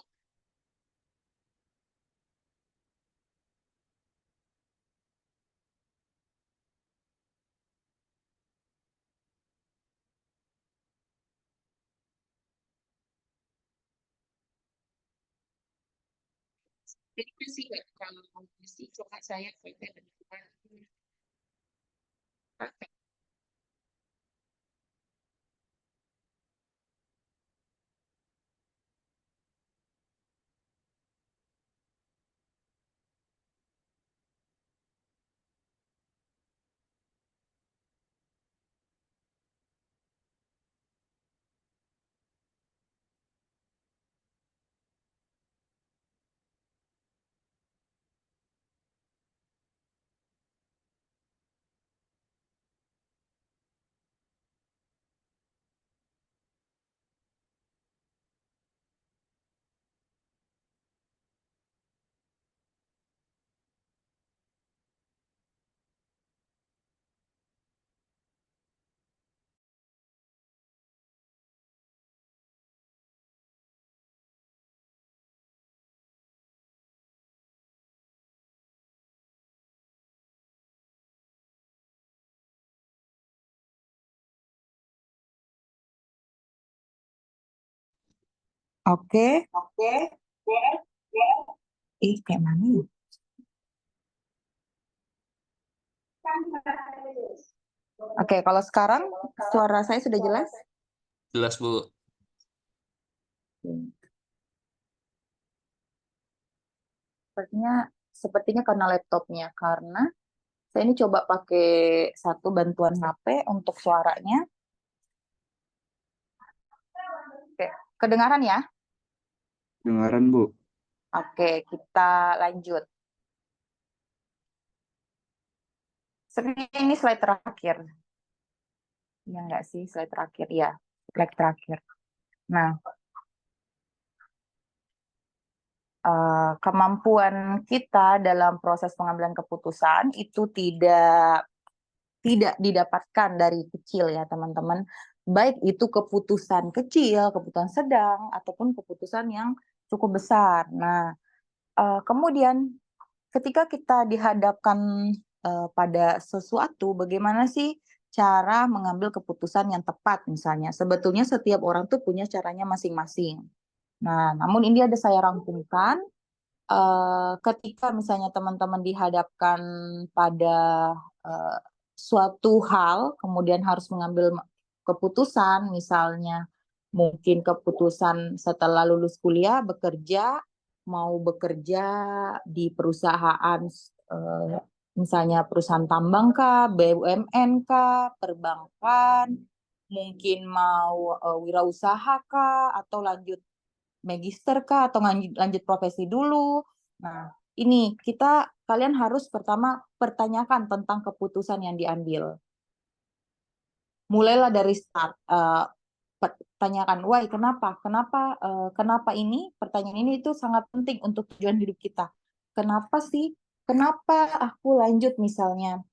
jadi masih nggak kalau masih coba saya pakai dengan pakai.
Oke, ih kayak mana ya? Oke, kalau sekarang suara saya sudah jelas?
Jelas, Bu.
Sepertinya karena laptopnya, karena saya ini coba pakai satu bantuan HP untuk suaranya. Oke, kedengaran ya?
Dengaran Bu.
Oke, kita lanjut. Sebenarnya ini slide terakhir. Ya enggak sih, slide terakhir. Ya, slide terakhir. Nah, kemampuan kita dalam proses pengambilan keputusan itu tidak didapatkan dari kecil ya teman-teman. Baik itu keputusan kecil, keputusan sedang, ataupun keputusan yang cukup besar. Nah, kemudian ketika kita dihadapkan pada sesuatu, bagaimana sih cara mengambil keputusan yang tepat misalnya. Sebetulnya setiap orang tuh punya caranya masing-masing. Nah, namun ini ada saya rangkumkan. Ketika misalnya teman-teman dihadapkan pada uh, suatu hal, kemudian harus mengambil keputusan, misalnya mungkin keputusan setelah lulus kuliah bekerja, mau bekerja di perusahaan, misalnya perusahaan tambang kah, BUMN kah, perbankan, mungkin mau wirausaha kah, atau lanjut magister kah, atau lanjut profesi dulu. Nah, ini kalian harus pertama pertanyakan tentang keputusan yang diambil. Mulailah dari start. Tanyakan, why, kenapa ini? Pertanyaan ini itu sangat penting untuk tujuan hidup kita. Kenapa sih? Kenapa aku lanjut misalnya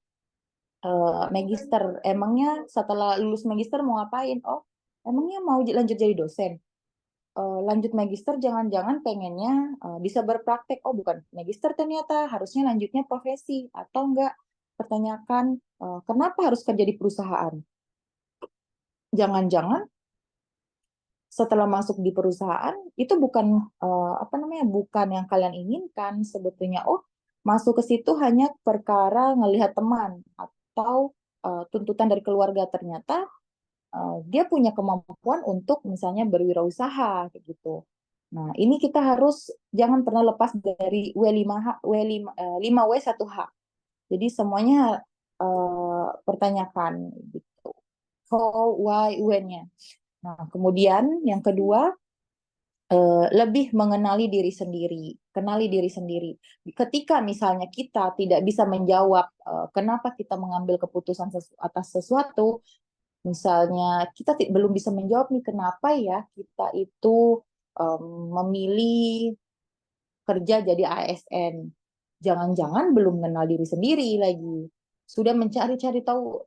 magister? Emangnya setelah lulus magister mau ngapain? Oh, emangnya mau lanjut jadi dosen? Lanjut magister jangan-jangan pengennya bisa berpraktek. Oh, bukan magister ternyata, harusnya lanjutnya profesi. Atau enggak, pertanyakan kenapa harus kerja di perusahaan? Jangan-jangan setelah masuk di perusahaan itu bukan bukan yang kalian inginkan sebetulnya. Oh, masuk ke situ hanya perkara ngelihat teman atau tuntutan dari keluarga. Ternyata dia punya kemampuan untuk misalnya berwirausaha kayak gitu. Nah, ini kita harus jangan pernah lepas dari W5H, 5W1H. Jadi semuanya pertanyakan gitu. How, why, when-nya. Nah, kemudian yang kedua, lebih mengenali diri sendiri. Kenali diri sendiri. Ketika misalnya kita tidak bisa menjawab kenapa kita mengambil keputusan atas sesuatu, misalnya kita belum bisa menjawab nih kenapa ya kita itu memilih kerja jadi ASN. Jangan-jangan belum mengenal diri sendiri lagi. Sudah mencari-cari tahu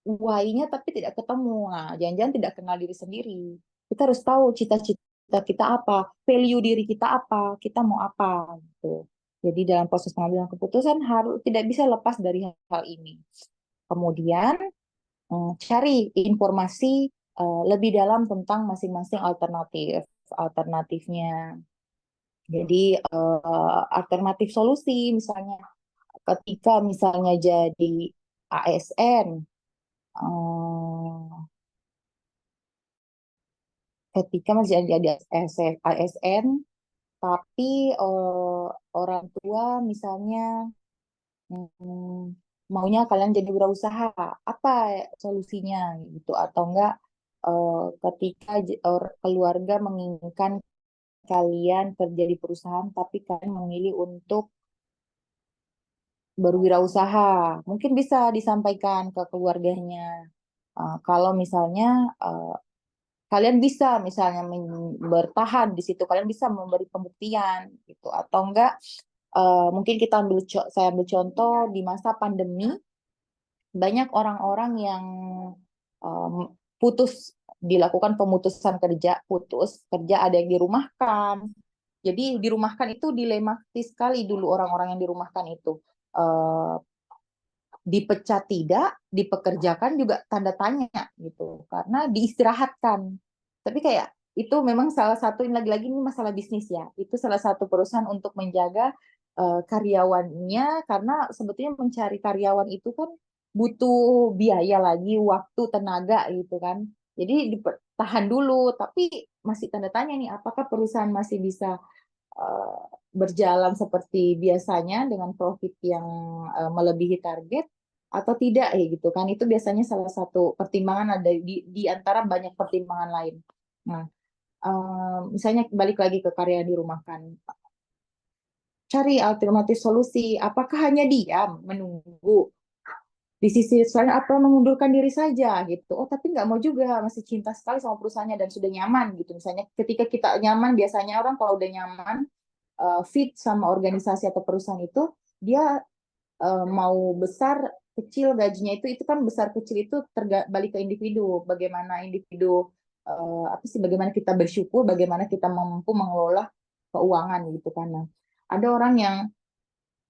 why-nya tapi tidak ketemu. Nah, jangan-jangan tidak kenal diri sendiri. Kita harus tahu cita-cita kita apa, value diri kita apa, kita mau apa gitu. Jadi dalam proses pengambilan keputusan tidak bisa lepas dari hal ini. Kemudian cari informasi lebih dalam tentang masing-masing alternatifnya. Jadi alternatif solusi misalnya ketika misalnya jadi ASN, ketika masih jadi ASN, tapi orang tua misalnya maunya kalian jadi wirausaha, apa solusinya gitu? Atau enggak ketika keluarga menginginkan kalian kerja di perusahaan, tapi kalian memilih untuk berwirausaha, mungkin bisa disampaikan ke keluarganya. Kalau misalnya kalian bisa misalnya bertahan di situ, kalian bisa memberi pembuktian gitu, atau enggak mungkin saya ambil contoh di masa pandemi, banyak orang-orang yang dilakukan pemutusan kerja, ada yang dirumahkan. Jadi dirumahkan itu dilematis sekali dulu orang-orang yang dirumahkan itu. Dipecat tidak, dipekerjakan juga tanda tanya gitu, karena diistirahatkan. Tapi kayak itu memang salah satu, lagi-lagi ini masalah bisnis ya, itu salah satu perusahaan untuk menjaga karyawannya, karena sebetulnya mencari karyawan itu kan butuh biaya lagi, waktu, tenaga gitu kan. Jadi ditahan dulu, tapi masih tanda tanya nih, apakah perusahaan masih bisa berjalan seperti biasanya dengan profit yang melebihi target atau tidak ya gitu kan. Itu biasanya salah satu pertimbangan, ada di antara banyak pertimbangan lain. Nah, misalnya balik lagi ke karya dirumahkan, cari alternatif solusi. Apakah hanya diam menunggu? Di sisi lain apa mengundurkan diri saja gitu. Oh, tapi nggak mau juga, masih cinta sekali sama perusahaannya dan sudah nyaman gitu. Misalnya ketika kita nyaman, biasanya orang kalau udah nyaman fit sama organisasi atau perusahaan itu, dia mau besar kecil gajinya itu kan besar kecil itu balik ke individu. Bagaimana individu bagaimana kita bersyukur, bagaimana kita mampu mengelola keuangan gitu kan. Nah, ada orang yang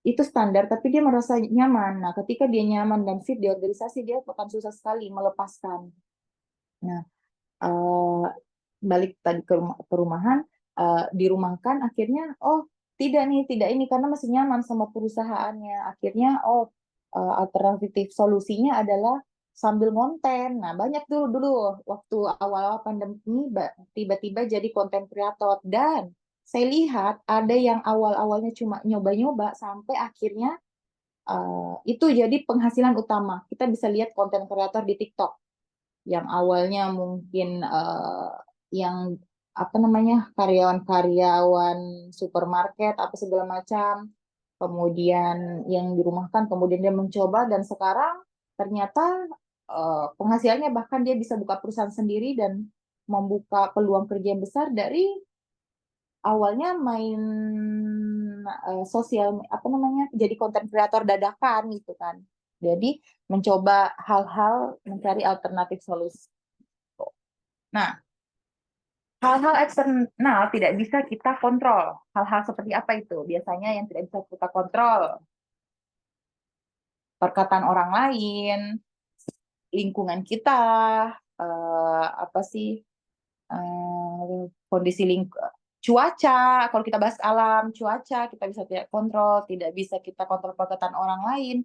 itu standar tapi dia merasa nyaman. Nah, ketika dia nyaman dan fit di organisasi, dia akan susah sekali melepaskan. Nah, balik tadi ke perumahan, dirumahkan, akhirnya tidak ini karena masih nyaman sama perusahaannya. Akhirnya alternatif solusinya adalah sambil konten. Nah, banyak dulu waktu awal-awal pandemi ini tiba-tiba jadi konten kreator, dan saya lihat ada yang awal-awalnya cuma nyoba-nyoba sampai akhirnya itu jadi penghasilan utama. Kita bisa lihat konten kreator di TikTok yang awalnya mungkin yang apa namanya karyawan-karyawan supermarket apa segala macam, kemudian yang dirumahkan, kemudian dia mencoba dan sekarang ternyata penghasilannya bahkan dia bisa buka perusahaan sendiri dan membuka peluang kerja yang besar dari awalnya main sosial apa namanya jadi konten kreator dadakan gitu kan. Jadi mencoba hal-hal mencari alternatif solusi. Nah, hal-hal eksternal tidak bisa kita kontrol. Hal-hal seperti apa itu? Biasanya yang tidak bisa kita kontrol, perkataan orang lain, lingkungan kita, apa sih, kondisi cuaca. Kalau kita bahas alam, cuaca kita bisa tidak kontrol, tidak bisa kita kontrol perkataan orang lain,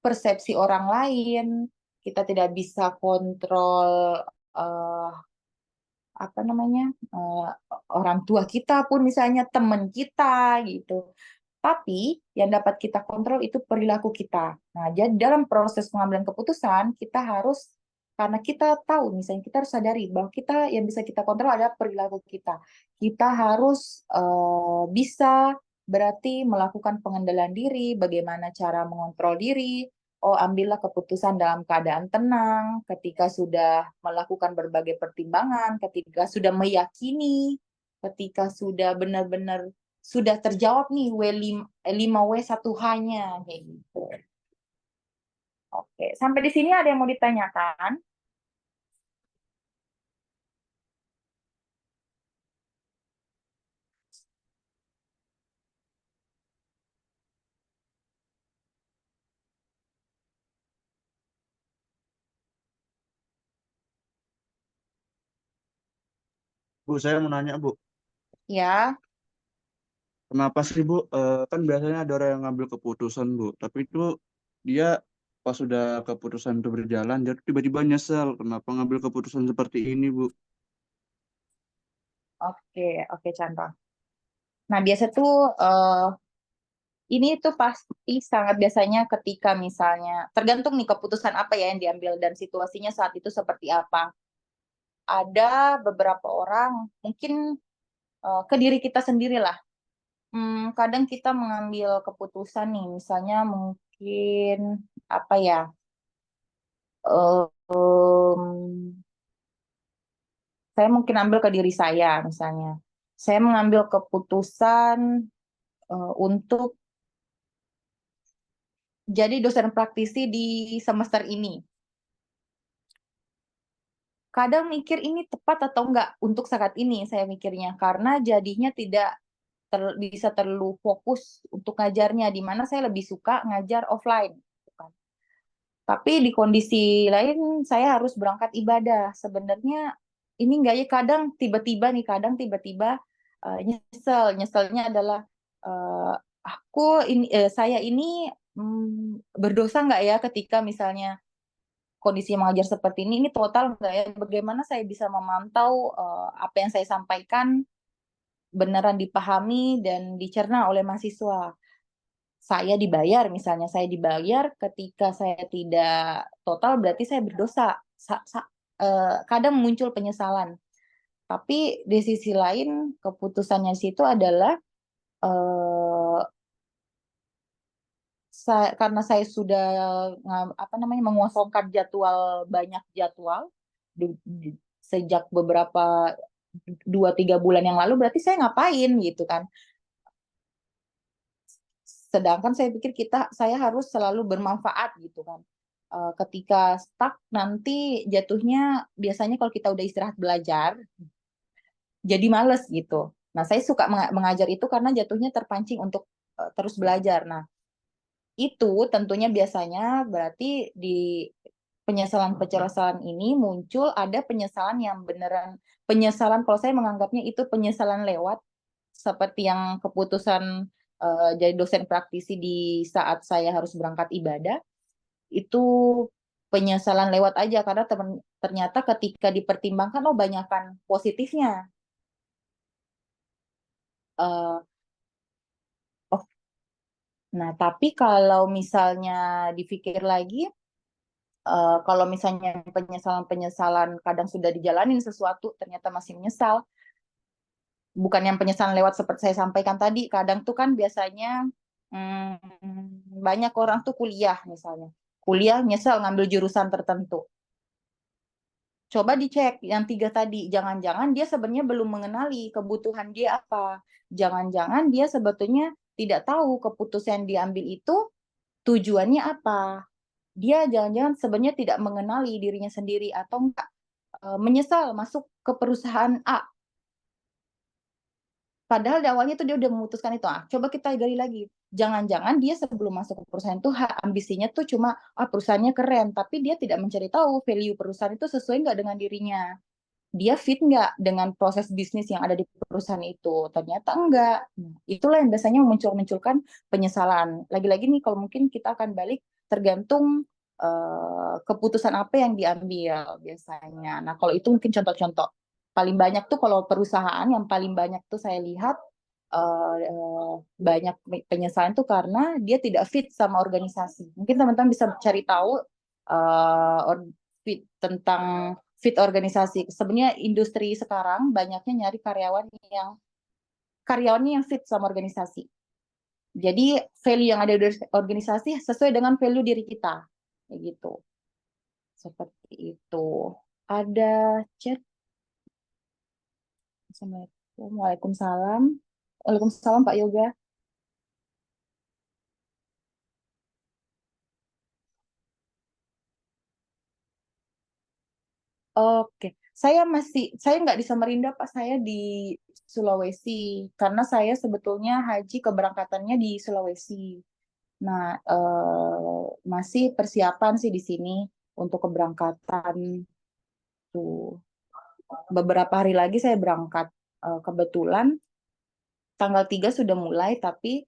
persepsi orang lain, kita tidak bisa kontrol apa namanya orang tua kita pun misalnya teman kita gitu. Tapi yang dapat kita kontrol itu perilaku kita. Nah, jadi dalam proses pengambilan keputusan kita harus karena kita tahu misalnya kita harus sadari bahwa kita yang bisa kita kontrol adalah perilaku kita. Kita harus bisa berarti melakukan pengendalian diri, bagaimana cara mengontrol diri. Oh, ambillah keputusan dalam keadaan tenang, ketika sudah melakukan berbagai pertimbangan, ketika sudah meyakini, ketika sudah benar-benar sudah terjawab nih W5W1H-nya kayak gitu. Oke, sampai di sini ada yang mau ditanyakan?
Bu, saya mau nanya, Bu.
Ya,
Kenapa sih, Bu? Kan biasanya ada orang yang ngambil keputusan, Bu. Tapi itu dia pas sudah keputusan itu berjalan, dia tiba-tiba nyesel. Kenapa ngambil keputusan seperti ini, Bu?
oke, oke Chandra. Nah, biasa tuh ini tuh pasti sangat biasanya ketika misalnya tergantung nih keputusan apa ya yang diambil dan situasinya saat itu seperti apa. Ada beberapa orang mungkin ke diri kita sendiri lah. Kadang kita mengambil keputusan nih, misalnya mungkin apa ya? Saya mungkin ambil ke diri saya misalnya. Saya mengambil keputusan untuk jadi dosen praktisi di semester ini. Kadang mikir ini tepat atau enggak untuk saat ini saya mikirnya karena jadinya tidak bisa terlalu fokus untuk ngajarnya di mana saya lebih suka ngajar offline. Tapi di kondisi lain saya harus berangkat ibadah. Sebenarnya ini enggak ya kadang tiba-tiba nih kadang tiba-tiba nyesel. Nyeselnya adalah aku ini saya ini berdosa nggak ya ketika misalnya kondisi mengajar seperti ini total nggak ya? Bagaimana saya bisa memantau apa yang saya sampaikan beneran dipahami dan dicerna oleh mahasiswa. Saya dibayar, misalnya saya dibayar ketika saya tidak total berarti saya berdosa. Kadang muncul penyesalan. Tapi di sisi lain keputusannya di situ adalah karena saya sudah apa namanya mengosongkan banyak jadwal sejak beberapa 2-3 bulan yang lalu berarti saya ngapain gitu kan. Sedangkan saya pikir saya harus selalu bermanfaat gitu kan. Ketika stuck nanti jatuhnya biasanya kalau kita udah istirahat belajar jadi males gitu. Nah, saya suka mengajar itu karena jatuhnya terpancing untuk terus belajar. Nah, itu tentunya biasanya berarti di penyesalan-penyesalan ini muncul ada penyesalan yang beneran penyesalan kalau saya menganggapnya itu penyesalan lewat seperti yang keputusan jadi dosen praktisi di saat saya harus berangkat ibadah itu penyesalan lewat aja karena ternyata ketika dipertimbangkan oh banyakan positifnya. Nah, tapi kalau misalnya dipikir lagi, Kalau misalnya penyesalan-penyesalan kadang sudah dijalanin sesuatu, ternyata masih menyesal. Bukan yang penyesalan lewat seperti saya sampaikan tadi, kadang tuh kan biasanya banyak orang tuh kuliah misalnya. Kuliah nyesel ngambil jurusan tertentu. Coba dicek yang 3 tadi, jangan-jangan dia sebenarnya belum mengenali kebutuhan dia apa. Jangan-jangan dia sebetulnya tidak tahu keputusan yang diambil itu tujuannya apa. Dia jangan-jangan sebenarnya tidak mengenali dirinya sendiri atau enggak menyesal masuk ke perusahaan A. Padahal di awalnya tuh dia udah memutuskan itu. Coba kita gali lagi. Jangan-jangan dia sebelum masuk ke perusahaan itu ambisinya tuh cuma perusahaannya keren, tapi dia tidak mencari tahu value perusahaan itu sesuai nggak dengan dirinya. Dia fit nggak dengan proses bisnis yang ada di perusahaan itu? Ternyata enggak. Nah, itulah yang biasanya munculkan penyesalan. Lagi-lagi nih kalau mungkin kita akan balik tergantung keputusan apa yang diambil biasanya. Nah, kalau itu mungkin contoh-contoh. Paling banyak tuh kalau perusahaan yang paling banyak tuh saya lihat banyak penyesalan tuh karena dia tidak fit sama organisasi. Mungkin teman-teman bisa cari tahu tentang fit organisasi. Sebenarnya industri sekarang banyaknya nyari karyawannya yang fit sama organisasi. Jadi value yang ada di organisasi sesuai dengan value diri kita. Kayak gitu. Seperti itu. Ada chat. Assalamualaikum. Waalaikumsalam. Waalaikumsalam Pak Yoga. Oke, saya nggak di Samarinda Pak, saya di Sulawesi karena saya sebetulnya haji keberangkatannya di Sulawesi. Nah, masih persiapan sih di sini untuk keberangkatan tuh. Beberapa hari lagi saya berangkat. Kebetulan tanggal 3 sudah mulai, tapi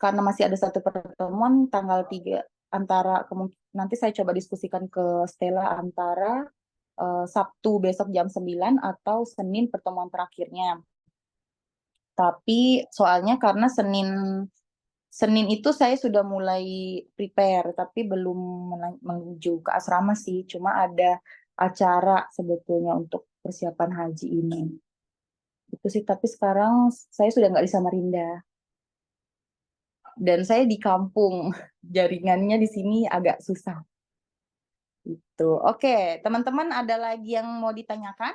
karena masih ada satu pertemuan tanggal 3 nanti saya coba diskusikan ke Stella antara Sabtu besok jam 9 atau Senin pertemuan terakhirnya. Tapi soalnya karena Senin itu saya sudah mulai prepare, tapi belum menuju ke asrama sih. Cuma ada acara sebetulnya untuk persiapan haji ini. Itu sih, tapi sekarang saya sudah nggak di Samarinda. Dan saya di kampung, jaringannya di sini agak susah. Itu. Oke, teman-teman ada lagi yang mau ditanyakan?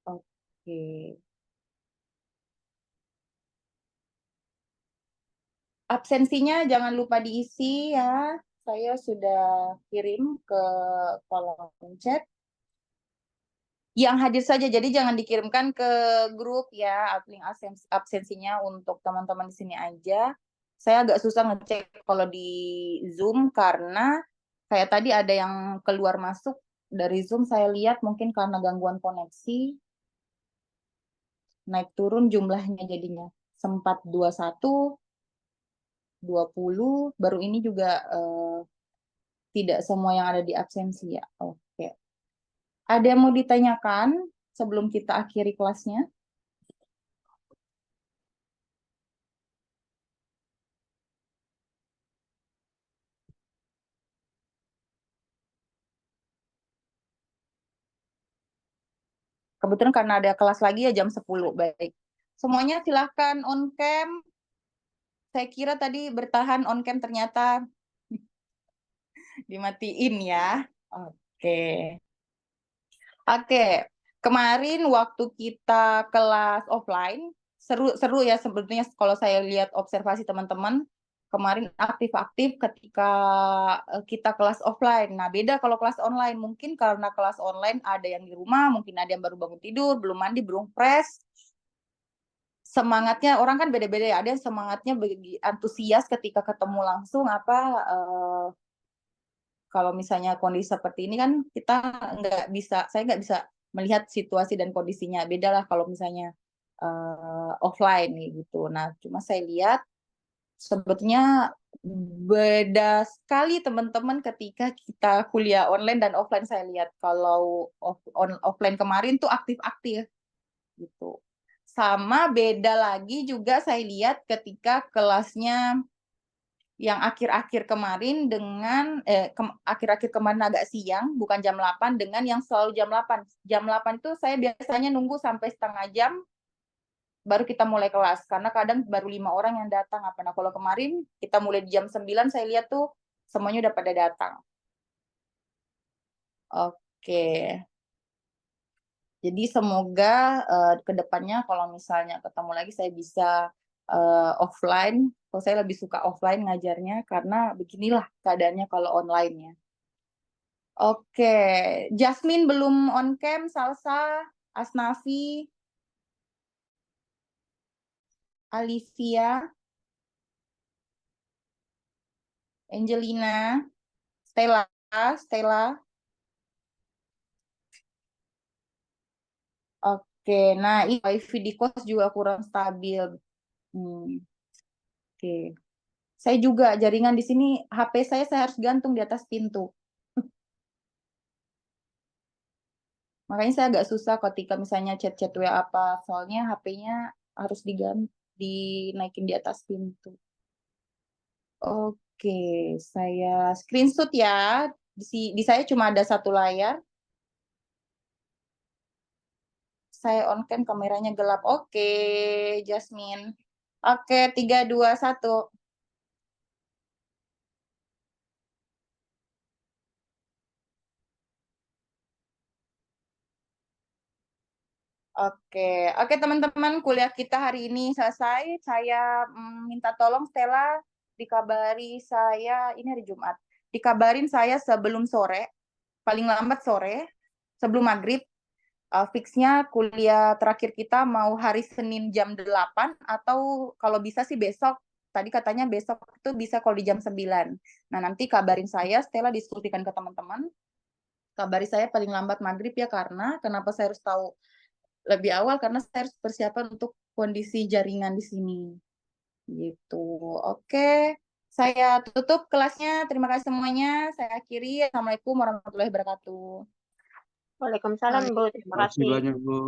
Oke. Absensinya jangan lupa diisi ya. Saya sudah kirim ke kolom chat. Yang hadir saja, jadi jangan dikirimkan ke grup ya, link absensinya untuk teman-teman di sini aja. Saya agak susah ngecek kalau di Zoom karena kayak tadi ada yang keluar masuk dari Zoom, saya lihat mungkin karena gangguan koneksi, naik turun jumlahnya jadinya. Sempat 21, 20, baru ini juga tidak semua yang ada di absensi ya. Oke. Ada yang mau ditanyakan sebelum kita akhiri kelasnya? Kebetulan karena ada kelas lagi ya jam 10. Baik. Semuanya silahkan on cam. Saya kira tadi bertahan on cam ternyata dimatiin ya. Oke. Oke. Kemarin waktu kita kelas offline, seru ya sebetulnya kalau saya lihat observasi teman-teman. Kemarin aktif-aktif ketika kita kelas offline. Nah, beda kalau kelas online. Mungkin karena kelas online ada yang di rumah, mungkin ada yang baru bangun tidur, belum mandi, belum fresh. Semangatnya orang kan beda-beda ya. Ada yang semangatnya antusias ketika ketemu langsung kalau misalnya kondisi seperti ini kan saya nggak bisa melihat situasi dan kondisinya. Beda lah kalau misalnya offline gitu. Nah, cuma saya lihat sebetulnya beda sekali teman-teman ketika kita kuliah online dan offline. Saya lihat kalau offline kemarin tuh aktif-aktif. gitu. Sama beda lagi juga saya lihat ketika kelasnya yang akhir-akhir kemarin dengan akhir-akhir kemarin agak siang, bukan jam 8, dengan yang selalu jam 8. Jam 8 itu saya biasanya nunggu sampai setengah jam baru kita mulai kelas, karena kadang baru 5 orang yang datang. Nah, kalau kemarin kita mulai di jam 9, saya lihat tuh semuanya udah pada datang. Oke. Jadi semoga ke depannya kalau misalnya ketemu lagi saya bisa offline. Kalau saya lebih suka offline ngajarnya karena beginilah keadaannya kalau online ya. Oke, Jasmine belum on cam, Salsa, Asnafi, Alivia, Angelina, Stella. Oke, nah ini wifi di kos juga kurang stabil. Oke. Saya juga jaringan di sini, HP saya harus gantung di atas pintu. Makanya saya agak susah ketika misalnya chat-chat WA apa, soalnya HP-nya harus dinaikin di atas pintu. Oke, saya screenshot ya. Di saya cuma ada satu layar. Saya on cam, kameranya gelap. Oke, Jasmine. Oke, 3, 2, 1. Oke teman-teman, kuliah kita hari ini selesai. Saya minta tolong Stella dikabari saya, ini hari Jumat, dikabarin saya sebelum sore, paling lambat sore, sebelum maghrib, fixnya kuliah terakhir kita mau hari Senin jam 8, atau kalau bisa sih besok, tadi katanya besok itu bisa kalau di jam 9. Nah nanti kabarin saya, Stella diskusikan ke teman-teman, kabari saya paling lambat maghrib ya, karena kenapa saya harus tahu lebih awal, karena saya harus persiapan untuk kondisi jaringan di sini. Gitu. Oke, saya tutup kelasnya. Terima kasih semuanya. Saya akhiri. Assalamualaikum warahmatullahi wabarakatuh.
Waalaikumsalam, Bu. Terima
Terima kasih
kasih.
banyak, Bu.